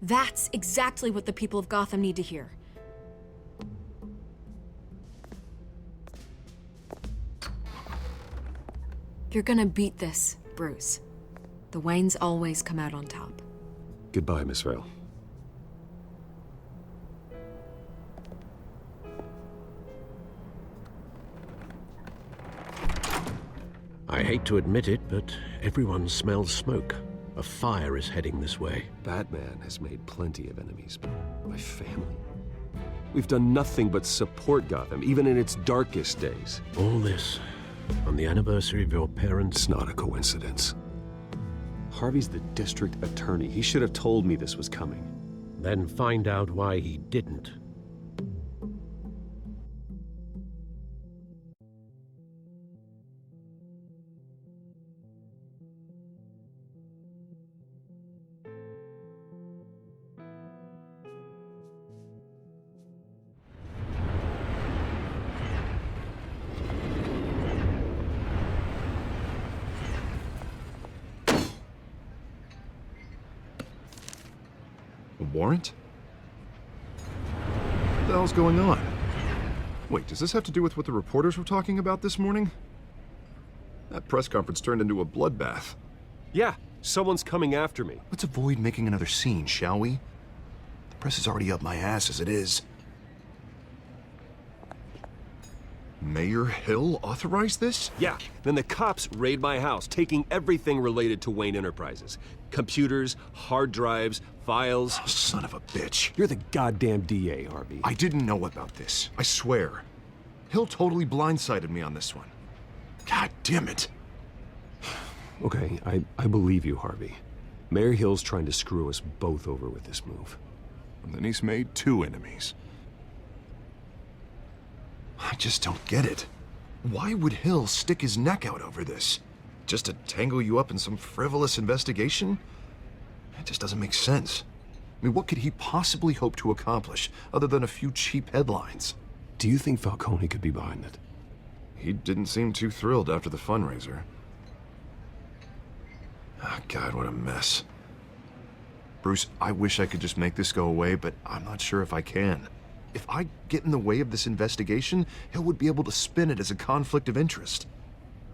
That's exactly what the people of Gotham need to hear. You're gonna beat this, Bruce. The Waynes always come out on top. Goodbye, Miss Vale. I hate to admit it, but everyone smells smoke. A fire is heading this way. Batman has made plenty of enemies, but my family? We've done nothing but support Gotham, even in its darkest days. All this on the anniversary of your parents'... It's not a coincidence. Harvey's the district attorney. He should have told me this was coming. Then find out why he didn't. Warrant? What the hell's going on? Wait, does this have to do with what the reporters were talking about this morning? That press conference turned into a bloodbath. Yeah, someone's coming after me. Let's avoid making another scene, shall we? The press is already up my ass as it is. Mayor Hill authorized this? Yeah, then the cops raid my house, taking everything related to Wayne Enterprises. Computers, hard drives, files. Oh, son of a bitch. You're the goddamn DA, Harvey. I didn't know about this. I swear. Hill totally blindsided me on this one. God damn it. Okay, I believe you, Harvey. Mayor Hill's trying to screw us both over with this move. And then he's made two enemies. I just don't get it. Why would Hill stick his neck out over this? Just to tangle you up in some frivolous investigation? It just doesn't make sense. I mean, what could he possibly hope to accomplish other than a few cheap headlines? Do you think Falcone could be behind it? He didn't seem too thrilled after the fundraiser. Oh, God, what a mess. Bruce, I wish I could just make this go away, but I'm not sure if I can. If I get in the way of this investigation, Hill would be able to spin it as a conflict of interest.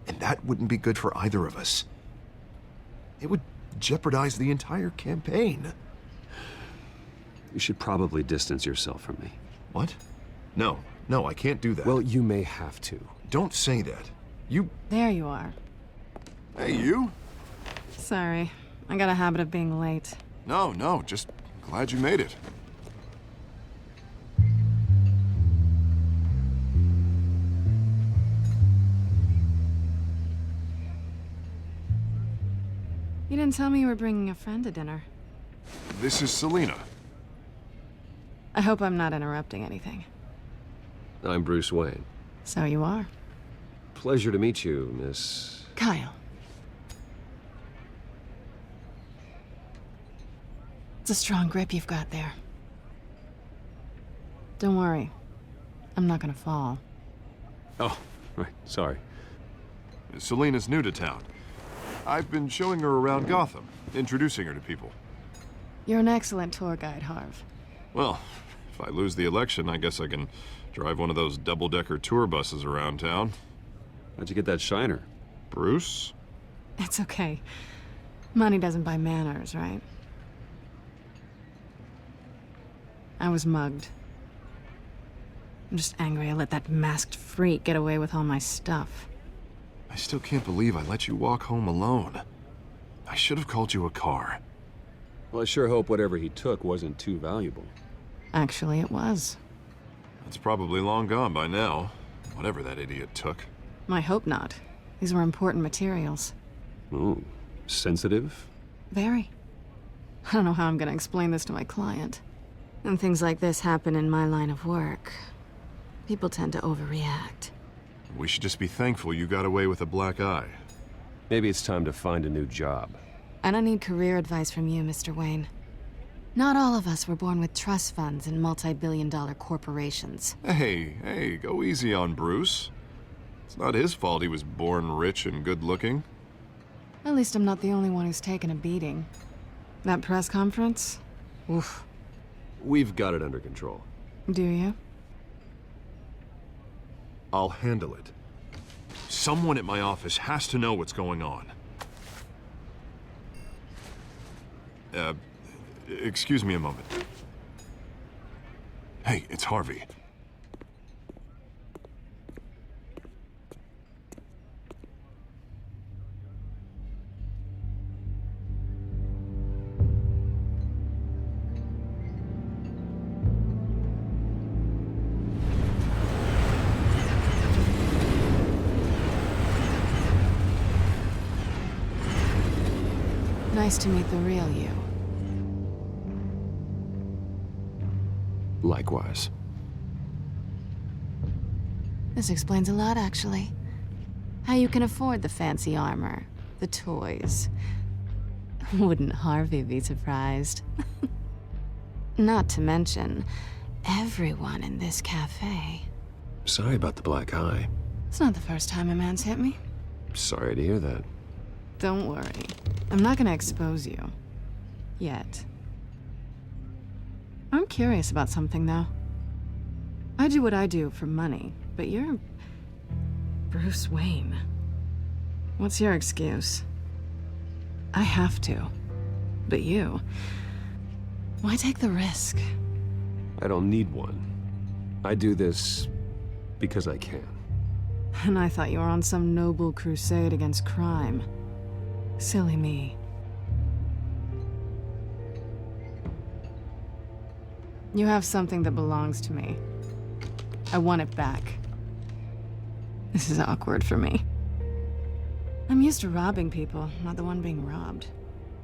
And that wouldn't be good for either of us. It would jeopardize the entire campaign. You should probably distance yourself from me. What? No, I can't do that. Well, you may have to. Don't say that. You... There you are. Hey, you? Sorry. I got a habit of being late. No, just glad you made it. You didn't tell me you were bringing a friend to dinner. This is Selina. I hope I'm not interrupting anything. I'm Bruce Wayne. So you are. Pleasure to meet you, Miss... Kyle. It's a strong grip you've got there. Don't worry. I'm not gonna fall. Oh, right. Sorry. Selina's new to town. I've been showing her around Gotham, introducing her to people. You're an excellent tour guide, Harv. Well, if I lose the election, I guess I can drive one of those double-decker tour buses around town. How'd you get that shiner? Bruce? It's okay. Money doesn't buy manners, right? I was mugged. I'm just angry I let that masked freak get away with all my stuff. I still can't believe I let you walk home alone. I should have called you a car. Well, I sure hope whatever he took wasn't too valuable. Actually, it was. It's probably long gone by now, whatever that idiot took. I hope not. These were important materials. Ooh, sensitive? Very. I don't know how I'm gonna explain this to my client. And things like this happen in my line of work. People tend to overreact. We should just be thankful you got away with a black eye. Maybe it's time to find a new job. I don't need career advice from you, Mr. Wayne. Not all of us were born with trust funds and multi-billion-dollar corporations. Hey, go easy on Bruce. It's not his fault he was born rich and good-looking. At least I'm not the only one who's taken a beating. That press conference? Oof. We've got it under control. Do you? I'll handle it. Someone at my office has to know what's going on. Excuse me a moment. Hey, it's Harvey. Nice to meet the real you. Likewise. This explains a lot, actually. How you can afford the fancy armor, the toys. Wouldn't Harvey be surprised? Not to mention, everyone in this cafe. Sorry about the black eye. It's not the first time a man's hit me. Sorry to hear that. Don't worry. I'm not gonna expose you. Yet. I'm curious about something, though. I do what I do for money, but you're... Bruce Wayne. What's your excuse? I have to. But you... Why take the risk? I don't need one. I do this because I can. And I thought you were on some noble crusade against crime. Silly me. You have something that belongs to me. I want it back. This is awkward for me. I'm used to robbing people, not the one being robbed.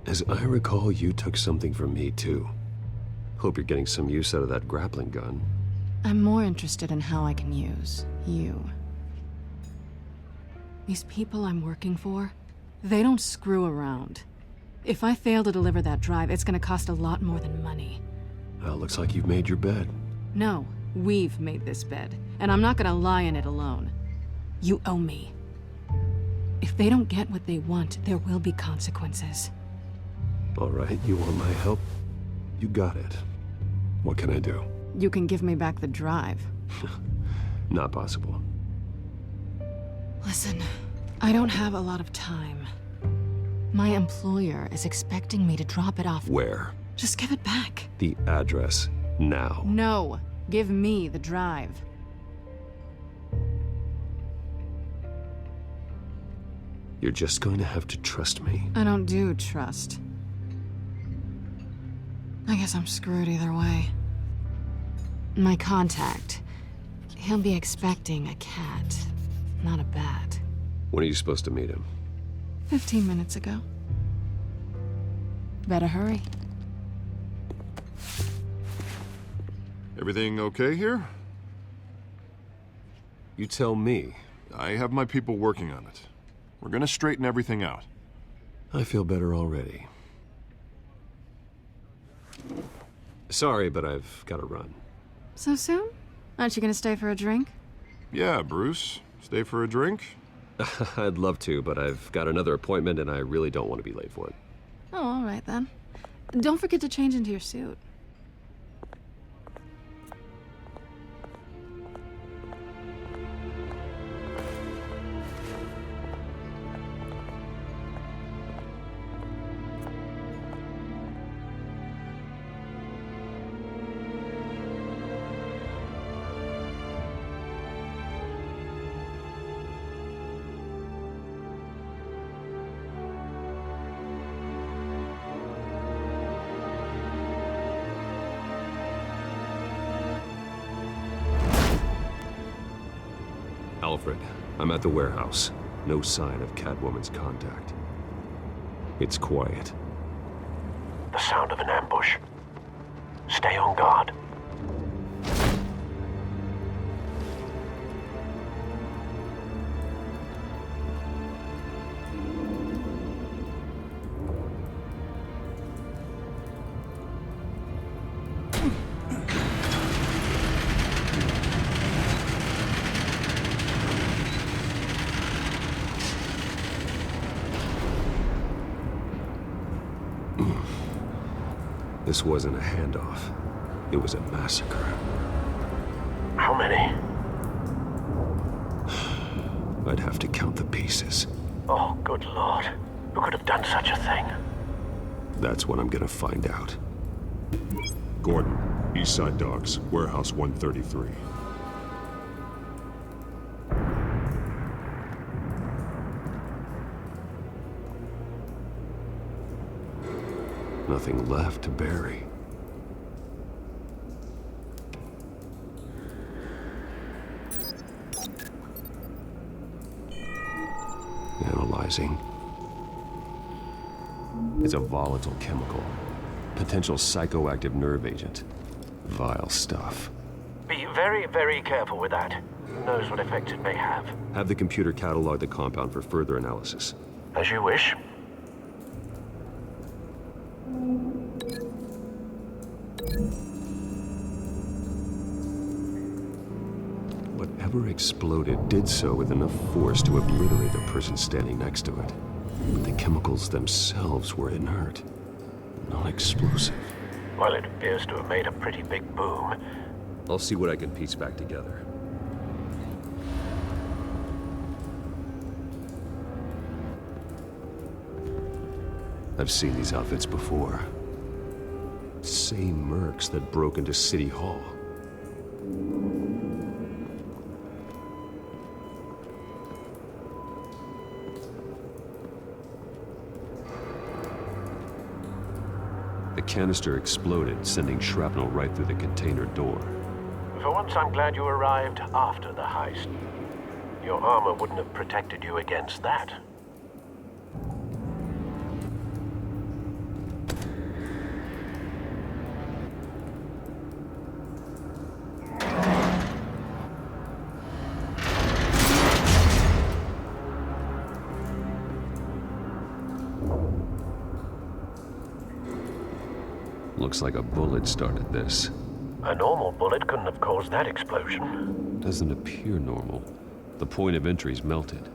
As I recall, you took something from me, too. Hope you're getting some use out of that grappling gun. I'm more interested in how I can use you. These people I'm working for, they don't screw around. If I fail to deliver that drive, it's gonna cost a lot more than money. Well, looks like you've made your bed. No, we've made this bed, and I'm not gonna lie in it alone. You owe me. If they don't get what they want, there will be consequences. All right, you want my help? You got it. What can I do? You can give me back the drive. Not possible. Listen, I don't have a lot of time. My employer is expecting me to drop it off. Where? Just give it back. The address, now. No, give me the drive. You're just going to have to trust me. I don't do trust. I guess I'm screwed either way. My contact, he'll be expecting a cat, not a bat. When are you supposed to meet him? 15 minutes ago. Better hurry. Everything okay here? You tell me. I have my people working on it. We're gonna straighten everything out. I feel better already. Sorry, but I've got to run. So soon? Aren't you gonna stay for a drink? Yeah, Bruce. Stay for a drink? I'd love to, but I've got another appointment and I really don't want to be late for it. Oh, all right then. Don't forget to change into your suit. Alfred, I'm at the warehouse. No sign of Catwoman's contact. It's quiet. The sound of an ambush. Stay on guard. This wasn't a handoff. It was a massacre. How many? I'd have to count the pieces. Oh, good Lord. Who could have done such a thing? That's what I'm gonna find out. Gordon, Eastside Docks, Warehouse 133. Nothing left to bury. Analyzing. It's a volatile chemical. Potential psychoactive nerve agent. Vile stuff. Be very, very careful with that. Who knows what effects it may have. Have the computer catalog the compound for further analysis. As you wish. Whatever exploded did so with enough force to obliterate the person standing next to it. But the chemicals themselves were inert, non-explosive. Well, it appears to have made a pretty big boom. I'll see what I can piece back together. I've seen these outfits before. Same mercs that broke into City Hall. The canister exploded, sending shrapnel right through the container door. For once, I'm glad you arrived after the heist. Your armor wouldn't have protected you against that. Looks like a bullet started this. A normal bullet couldn't have caused that explosion. Doesn't appear normal. The point of entry's melted.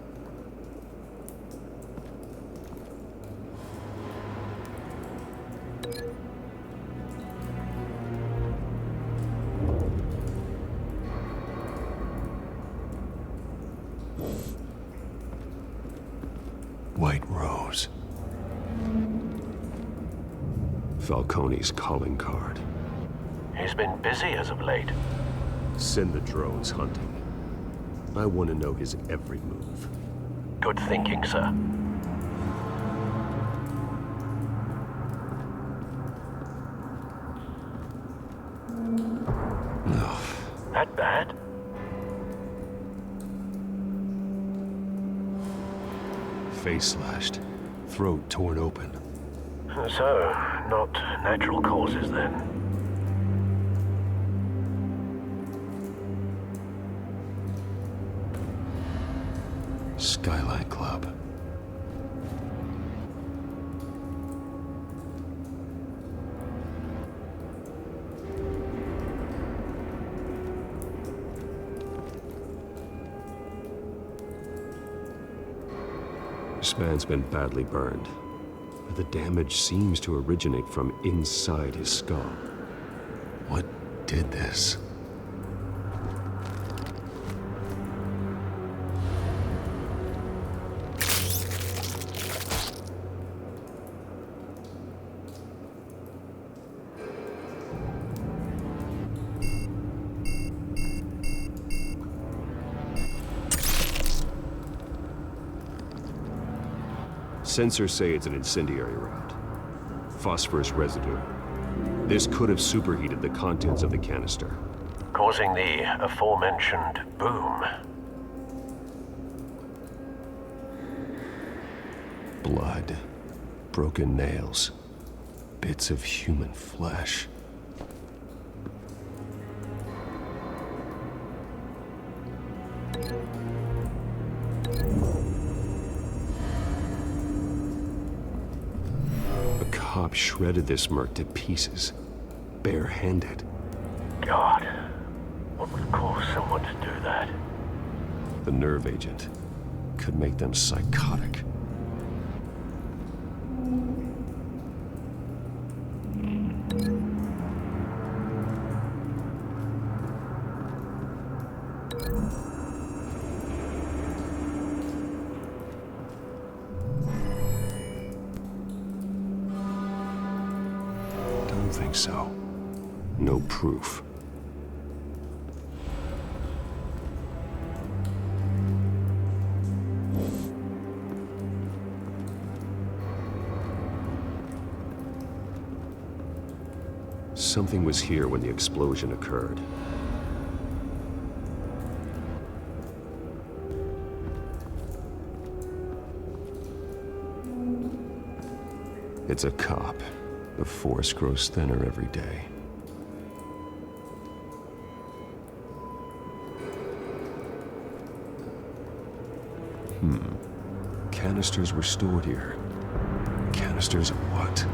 White Rose. Falcone's calling card. He's been busy as of late. Send the drones hunting. I want to know his every move. Good thinking, sir. No. That bad? Face slashed. Throat torn open. So, not natural causes then? Skylight Club. This man's been badly burned. The damage seems to originate from inside his skull. What did this? Sensors say it's an incendiary round. Phosphorus residue. This could have superheated the contents of the canister, causing the aforementioned boom. Blood, broken nails, bits of human flesh. Cop shredded this merc to pieces, bare-handed. God, what would cause someone to do that? The nerve agent could make them psychotic. Think so. No proof. Something was here when the explosion occurred. It's a cop. The force grows thinner every day. Canisters were stored here. Canisters of what?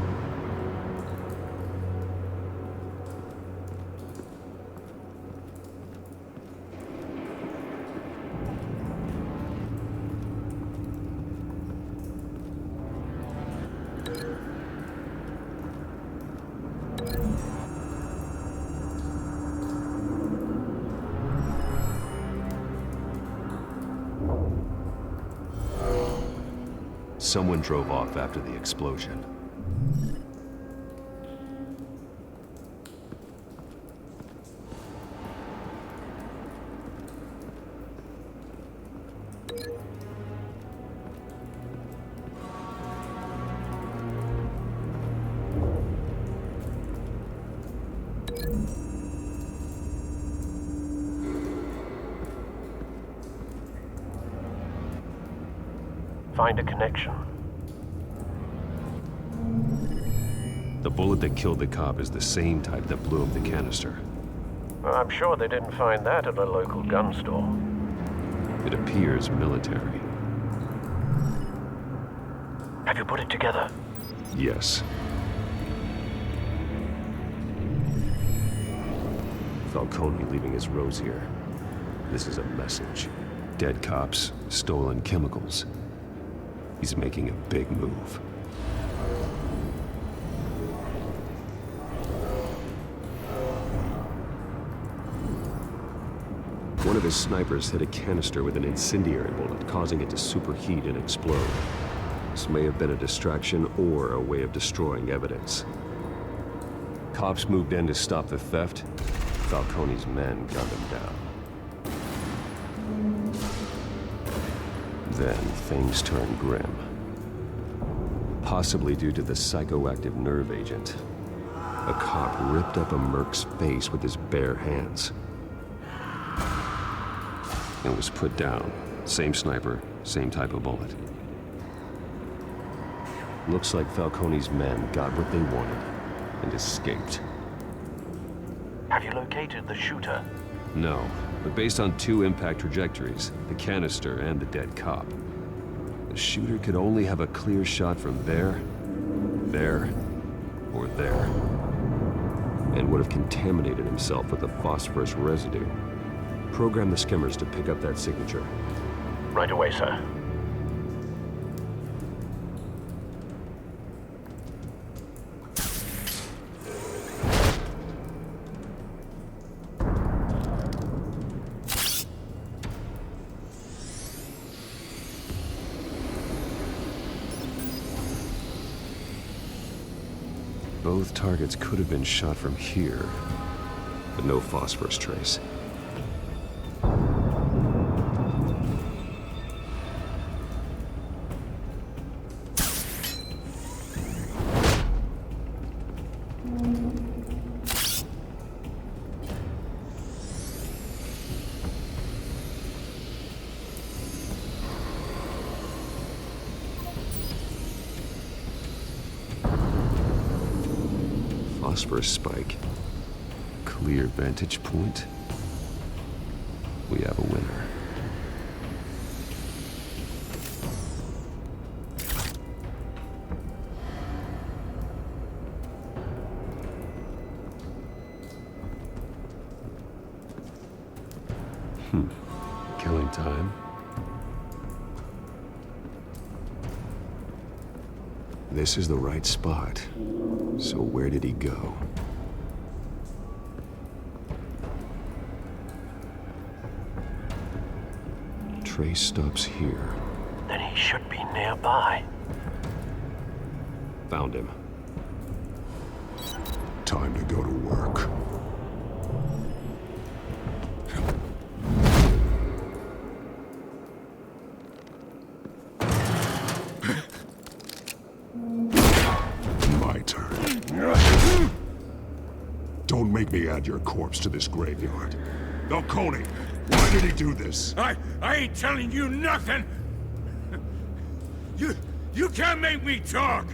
Someone drove off after the explosion. Find a connection. The bullet that killed the cop is the same type that blew up the canister. I'm sure they didn't find that at a local gun store. It appears military. Have you put it together? Yes. Falcone leaving his rose here. This is a message. Dead cops, stolen chemicals. He's making a big move. One of his snipers hit a canister with an incendiary bullet, causing it to superheat and explode. This may have been a distraction or a way of destroying evidence. Cops moved in to stop the theft. Falcone's men gunned him down. Then things turned grim. Possibly due to the psychoactive nerve agent. A cop ripped up a merc's face with his bare hands. And was put down. Same sniper, same type of bullet. Looks like Falcone's men got what they wanted and escaped. Have you located the shooter? No, but based on 2 impact trajectories, the canister and the dead cop, the shooter could only have a clear shot from there, or there, and would have contaminated himself with the phosphorus residue. Program the skimmers to pick up that signature. Right away, sir. Both targets could have been shot from here, but no phosphorus trace. Phosphorus spike. Clear vantage point. We have a winner. Killing time. This is the right spot. So where did he go? Trace stops here. Then he should be nearby. Found him. Time to go to work. My turn. Don't make me add your corpse to this graveyard. Falcone, why did he do this? I ain't telling you nothing! You can't make me talk!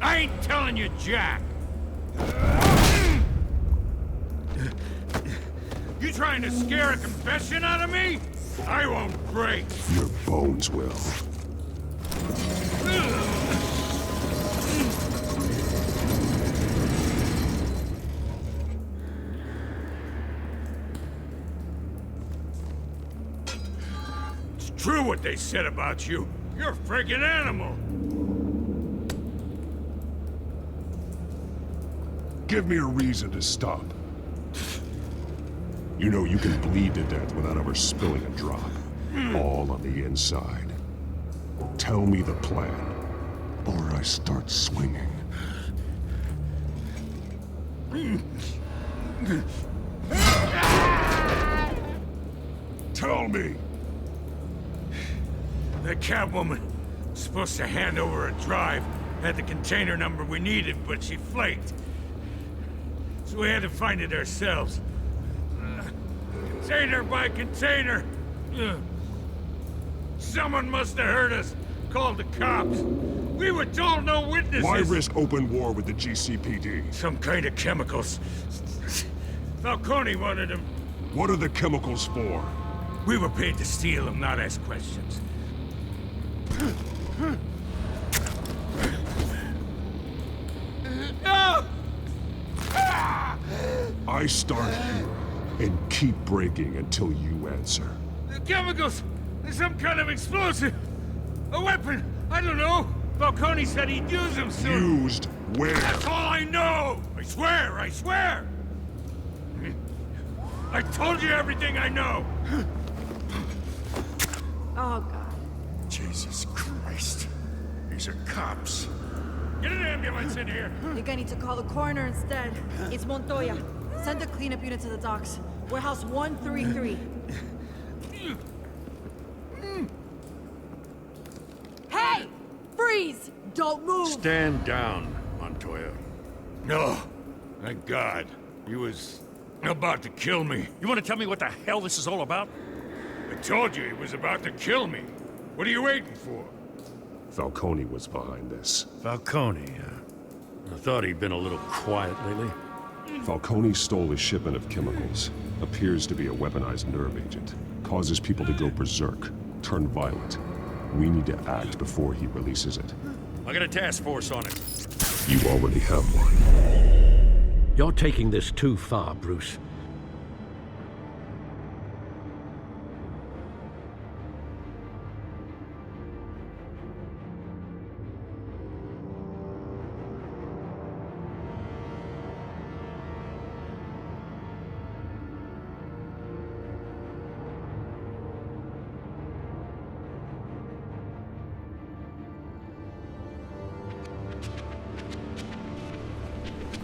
I ain't telling you, Jack! You trying to scare a confession out of me? I won't break! Your bones will. It's true what they said about you. You're a friggin' animal! Give me a reason to stop. You know you can bleed to death without ever spilling a drop. All on the inside. Tell me the plan, or I start swinging. Tell me! The Catwoman was supposed to hand over a drive, had the container number we needed, but she flaked. So we had to find it ourselves. Container by container. Someone must have heard us, called the cops. We were told no witnesses. Why risk open war with the GCPD? Some kind of chemicals. Falcone wanted them. What are the chemicals for? We were paid to steal them, not ask questions. No! I start here and keep breaking until you answer. The chemicals! There's some kind of explosive! A weapon! I don't know! Falcone said he'd use them soon! Used where? That's all I know! I swear! I swear! I told you everything I know! Oh, God. Jesus Christ. These are cops. Get an ambulance in here! I think I need to call the coroner instead. It's Montoya. Send a cleanup unit to the docks. Warehouse 133. Hey! Freeze! Don't move! Stand down, Montoya. No. Thank God. He was about to kill me. You want to tell me what the hell this is all about? I told you he was about to kill me. What are you waiting for? Falcone was behind this. Falcone, I thought he'd been a little quiet lately. Falcone stole a shipment of chemicals. Appears to be a weaponized nerve agent. Causes people to go berserk, turn violent. We need to act before he releases it. I got a task force on it. You already have one. You're taking this too far, Bruce.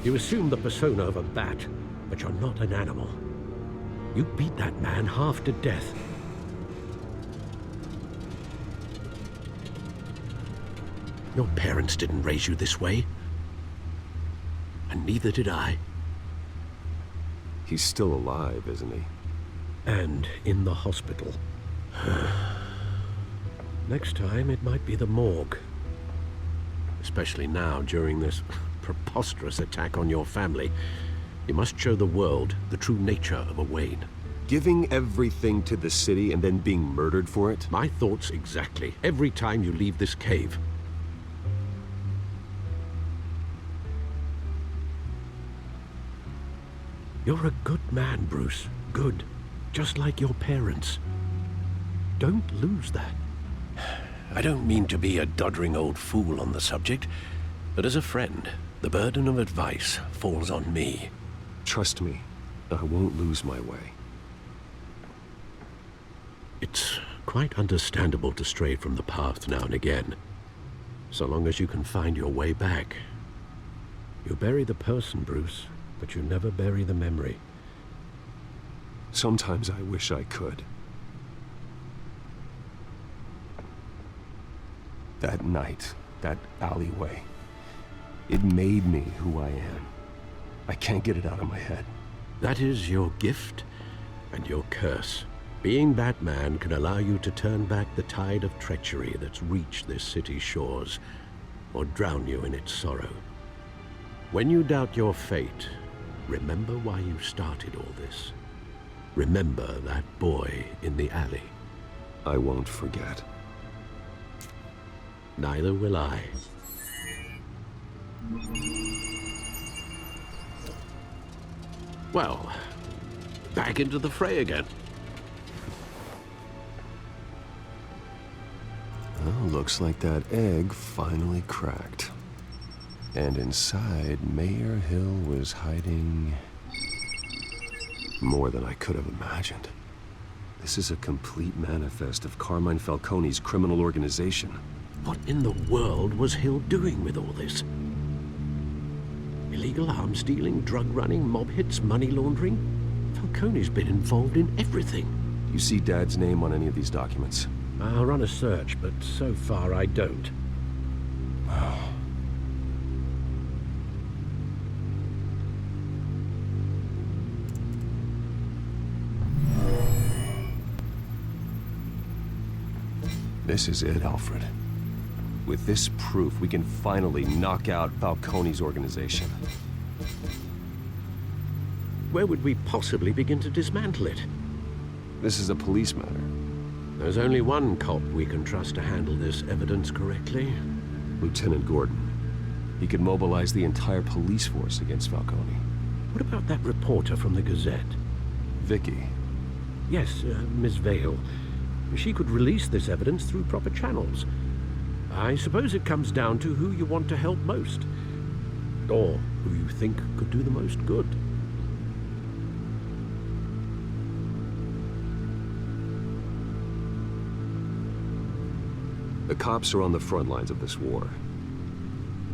You assume the persona of a bat, but you're not an animal. You beat that man half to death. Your parents didn't raise you this way. And neither did I. He's still alive, isn't he? And in the hospital. Next time, it might be the morgue. Especially now, during this preposterous attack on your family. You must show the world the true nature of a Wayne. Giving everything to the city and then being murdered for it? My thoughts exactly. Every time you leave this cave. You're a good man, Bruce. Good. Just like your parents. Don't lose that. I don't mean to be a doddering old fool on the subject, but as a friend, the burden of advice falls on me. Trust me, I won't lose my way. It's quite understandable to stray from the path now and again, so long as you can find your way back. You bury the person, Bruce, but you never bury the memory. Sometimes I wish I could. That night, that alleyway, it made me who I am. I can't get it out of my head. That is your gift and your curse. Being Batman can allow you to turn back the tide of treachery that's reached this city's shores, or drown you in its sorrow. When you doubt your fate, remember why you started all this. Remember that boy in the alley. I won't forget. Neither will I. Well, back into the fray again. Well, looks like that egg finally cracked. And inside, Mayor Hill was hiding more than I could have imagined. This is a complete manifest of Carmine Falcone's criminal organization. What in the world was Hill doing with all this? Illegal arms dealing, drug running, mob hits, money laundering? Falcone's been involved in everything. You see Dad's name on any of these documents? I'll run a search, but so far I don't. This is it, Alfred. With this proof, we can finally knock out Falcone's organization. Where would we possibly begin to dismantle it? This is a police matter. There's only one cop we can trust to handle this evidence correctly. Lieutenant Gordon. He could mobilize the entire police force against Falcone. What about that reporter from the Gazette? Vicky. Yes, Miss Vale. She could release this evidence through proper channels. I suppose it comes down to who you want to help most. Or who you think could do the most good. The cops are on the front lines of this war.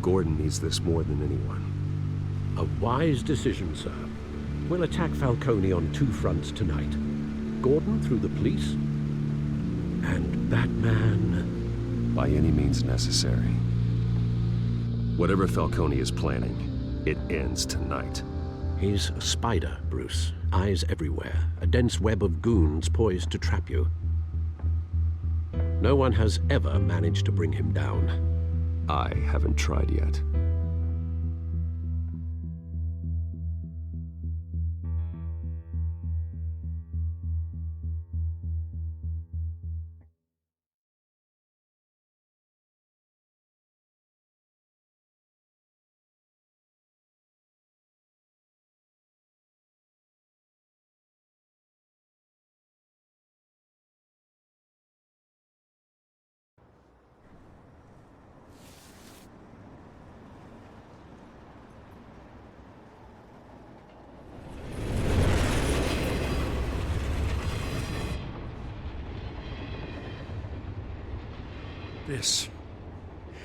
Gordon needs this more than anyone. A wise decision, sir. We'll attack Falcone on two fronts tonight. Gordon through the police, and Batman... by any means necessary. Whatever Falcone is planning, it ends tonight. He's a spider, Bruce. Eyes everywhere. A dense web of goons poised to trap you. No one has ever managed to bring him down. I haven't tried yet.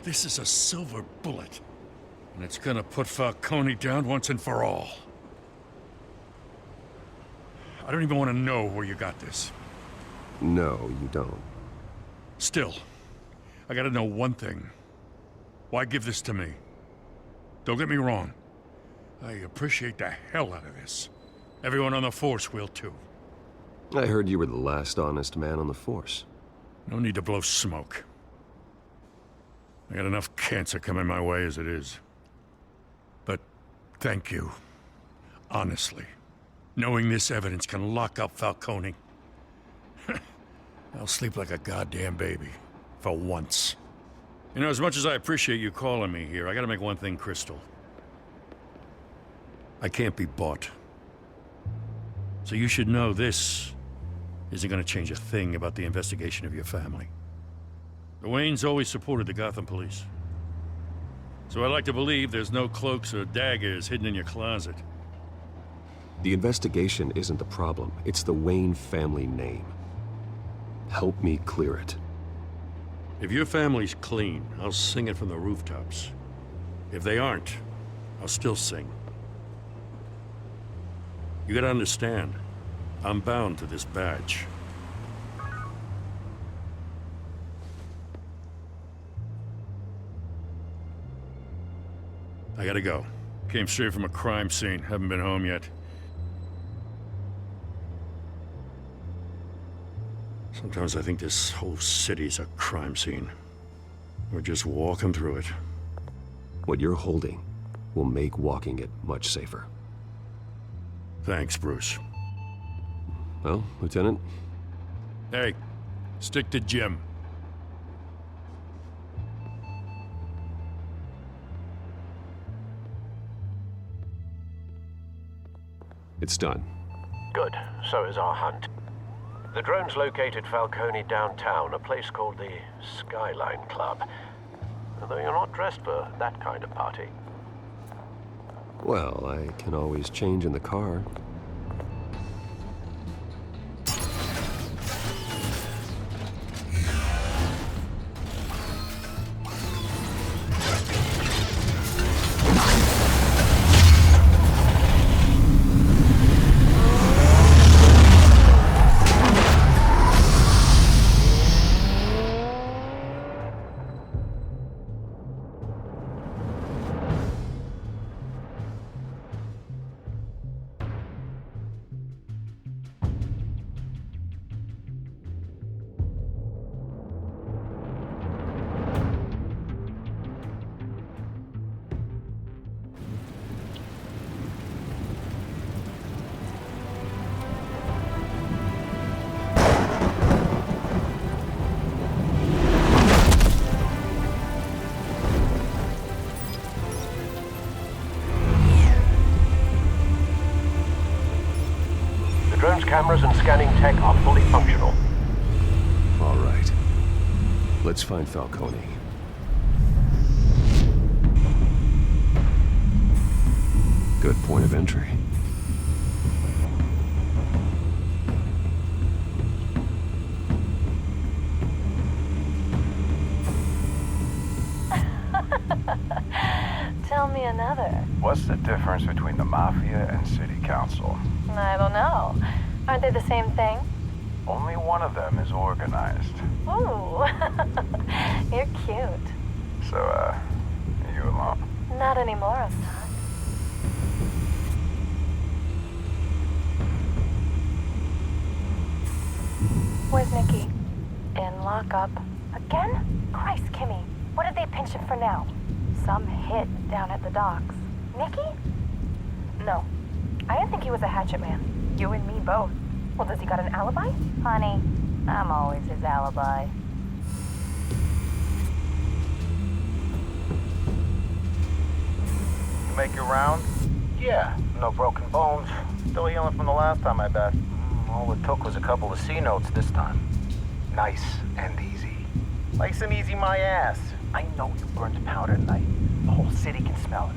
This is a silver bullet. And it's gonna put Falcone down once and for all. I don't even want to know where you got this. No, you don't. Still, I gotta know one thing. Why give this to me? Don't get me wrong. I appreciate the hell out of this. Everyone on the Force will too. I heard you were the last honest man on the Force. No need to blow smoke. I got enough cancer coming my way as it is. But thank you. Honestly. Knowing this evidence can lock up Falcone. I'll sleep like a goddamn baby. For once. You know, as much as I appreciate you calling me here, I gotta make one thing crystal. I can't be bought. So you should know this isn't gonna change a thing about the investigation of your family. The Waynes always supported the Gotham police. So I like to believe there's no cloaks or daggers hidden in your closet. The investigation isn't the problem. It's the Wayne family name. Help me clear it. If your family's clean, I'll sing it from the rooftops. If they aren't, I'll still sing. You gotta understand, I'm bound to this badge. I gotta go. Came straight from a crime scene. Haven't been home yet. Sometimes I think this whole city's a crime scene. We're just walking through it. What you're holding will make walking it much safer. Thanks, Bruce. Well, Lieutenant? Hey, stick to Jim. It's done. Good. So is our hunt. The drones located Falcone downtown, a place called the Skyline Club. Although you're not dressed for that kind of party. Well, I can always change in the car. Cameras and scanning tech are fully functional. All right. Let's find Falcone. Good point of entry. Tell me another. What's the difference between the Mafia and City Council? I don't know. Aren't they the same thing? Only one of them is organized. Ooh, you're cute. So, are you alone? Not anymore, I'm not. Where's Nikki? in lockup. Again? Christ, Kimmy. What did they pinch him for now? Some hit down at the docks. Nikki? No. I didn't think he was a hatchet man. You and me both. Well, does he got an alibi? Honey, I'm always his alibi. You make your round? Yeah, no broken bones. Still healing from the last time, I bet. All it took was a couple of C notes this time. Nice and easy. Nice and easy my ass. I know you burned powder tonight. The whole city can smell it.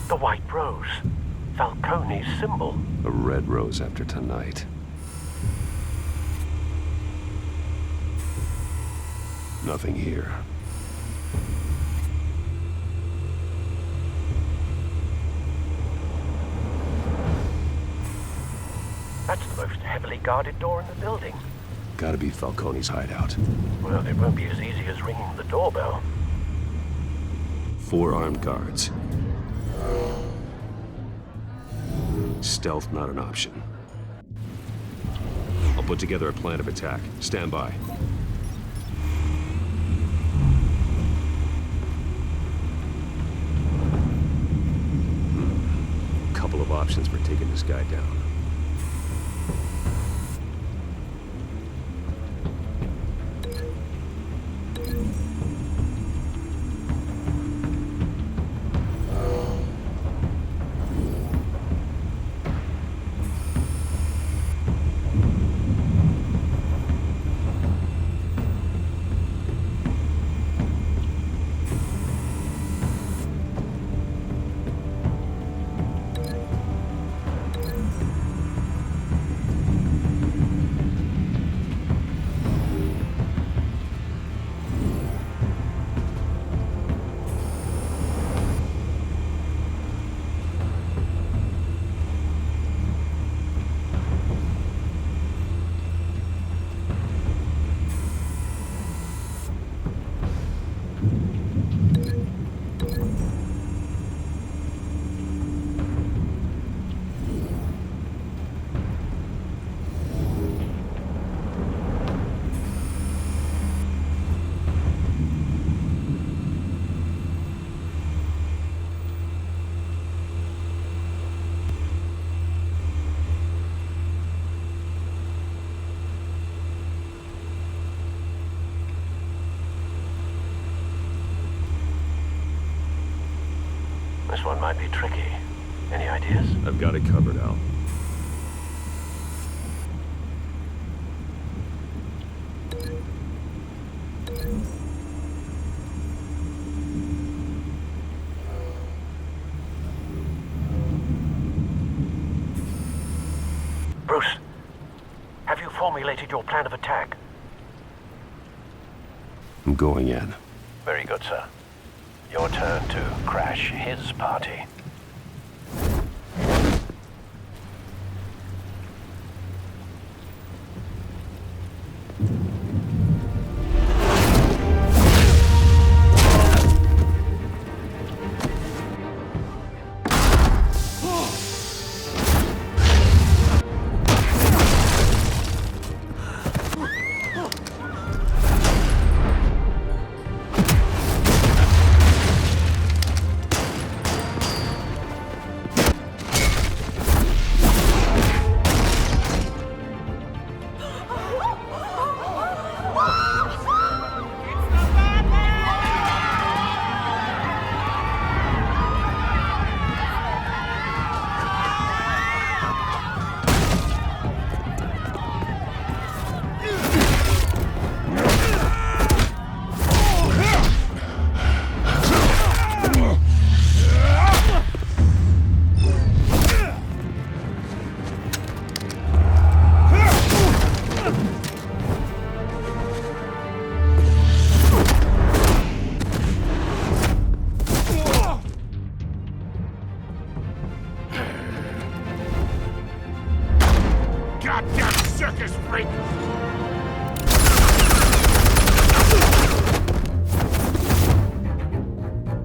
The white rose. Falcone's symbol. A red rose after tonight. Nothing here. That's the most heavily guarded door in the building. Gotta be Falcone's hideout. Well, it won't be as easy as ringing the doorbell. 4 armed guards. Stealth not an option. I'll put together a plan of attack. Stand by. Couple of options for taking this guy down. This one might be tricky. Any ideas? I've got it covered, Al. Bruce, have you formulated your plan of attack? I'm going in. Very good, sir. Your turn to crash his party.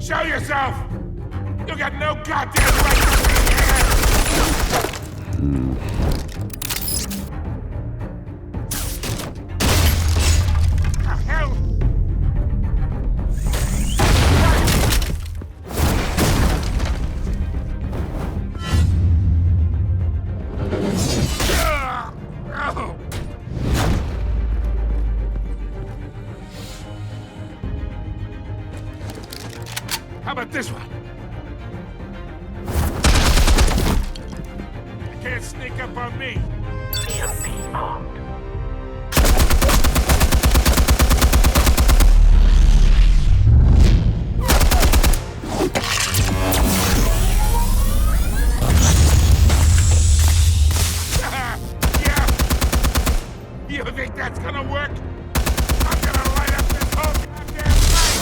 Show yourself! You got no goddamn right to be here! The hell? How about this one? You can't sneak up on me. Should be armed. Yeah. You think that's gonna work? I'm gonna light up this whole goddamn thing!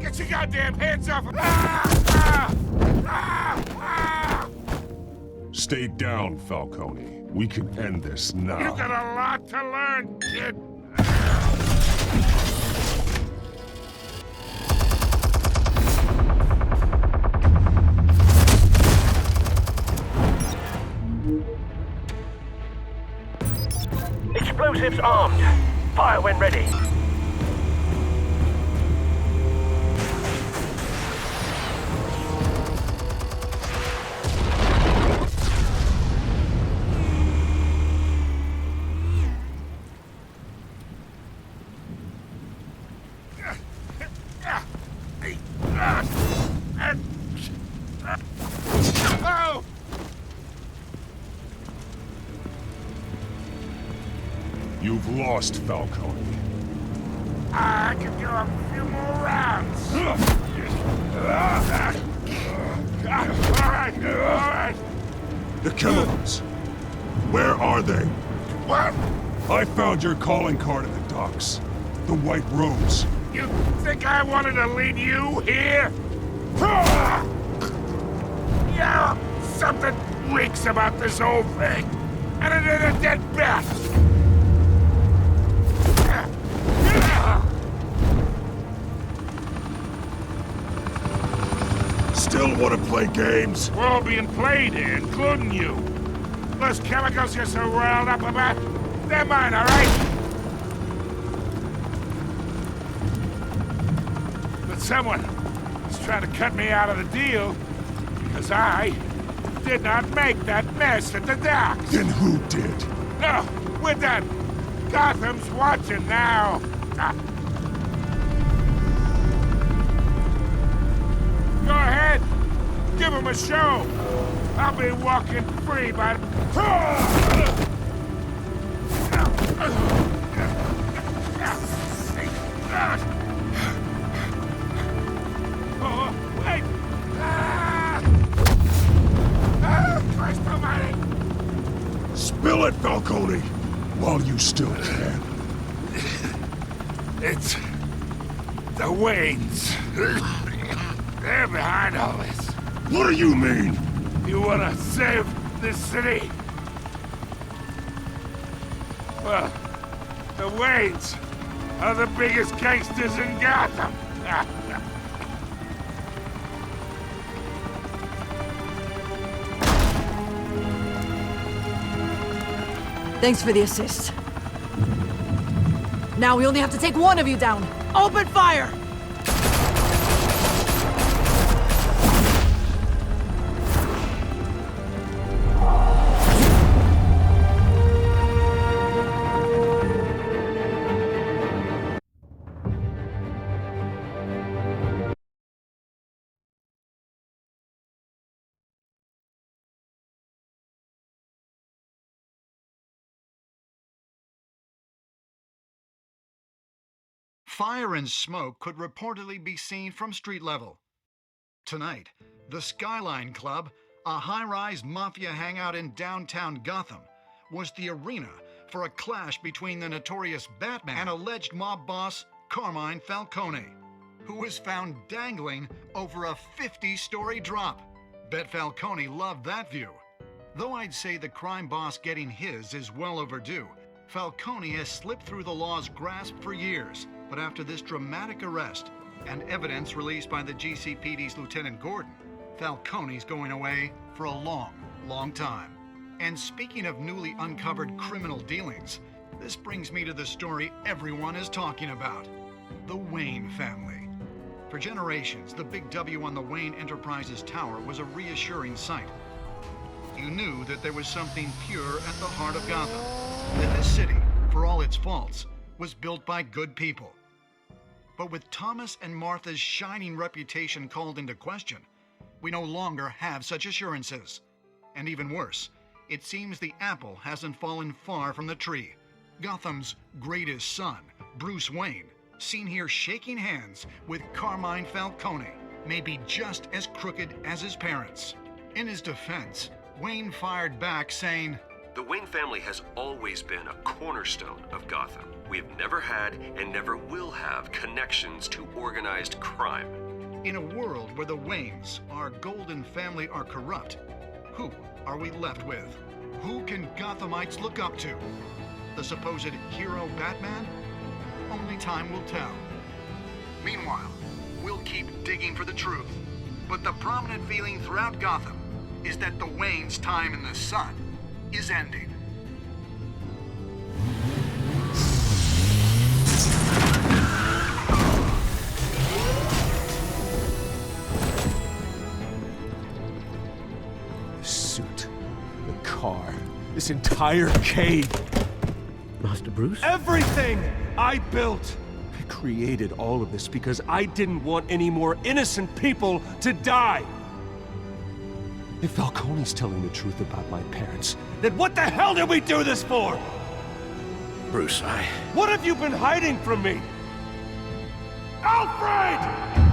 Get your goddamn hands off of me! Stay down, Falcone. We can end this now. You got a lot to learn, kid. Explosives armed. Fire when ready. Oh! You've lost, Falcone. I can go a few more rounds. All right. The chemicals. Where are they? What? I found your calling card at the docks. The White Rose. You think I wanted to lead you here? Yeah, something reeks about this whole thing. And it is a dead bat. Still want to play games? We're all being played here, including you. Those chemicals you're so riled up about, they're mine, all right? But someone is trying to cut me out of the deal because I did not make that mess at the docks. Then who did? No, we're done. Gotham's watching now. Go ahead. Give him a show. I'll be walking free by... Oh, wait! Christ almighty! Spill it, Falcone, while you still can. It's... the Waynes. They're behind all this. What do you mean? You wanna save this city? Well, the Waynes are the biggest gangsters in Gotham. Thanks for the assist. Now we only have to take one of you down. Open fire! Fire and smoke could reportedly be seen from street level. Tonight, the Skyline Club, a high-rise mafia hangout in downtown Gotham, was the arena for a clash between the notorious Batman and alleged mob boss Carmine Falcone, who was found dangling over a 50-story drop. Bet Falcone loved that view. Though I'd say the crime boss getting his is well overdue, Falcone has slipped through the law's grasp for years, but after this dramatic arrest and evidence released by the GCPD's Lieutenant Gordon, Falcone's going away for a long, long time. And speaking of newly uncovered criminal dealings, this brings me to the story everyone is talking about, the Wayne family. For generations, the big W on the Wayne Enterprises tower was a reassuring sight. You knew that there was something pure at the heart of Gotham, that this city, for all its faults, was built by good people. But with Thomas and Martha's shining reputation called into question, we no longer have such assurances. And even worse, it seems the apple hasn't fallen far from the tree. Gotham's greatest son, Bruce Wayne, seen here shaking hands with Carmine Falcone, may be just as crooked as his parents. In his defense, Wayne fired back saying, "The Wayne family has always been a cornerstone of Gotham. We have never had and never will have connections to organized crime." In a world where the Waynes, our golden family, are corrupt, who are we left with? Who can Gothamites look up to? The supposed hero Batman? Only time will tell. Meanwhile, we'll keep digging for the truth. But the prominent feeling throughout Gotham is that the Waynes' time in the sun is ending. The suit, the car, this entire cave. Master Bruce? Everything I built! I created all of this because I didn't want any more innocent people to die! If Falcone's telling the truth about my parents, then what the hell did we do this for? Bruce, What have you been hiding from me? Alfred!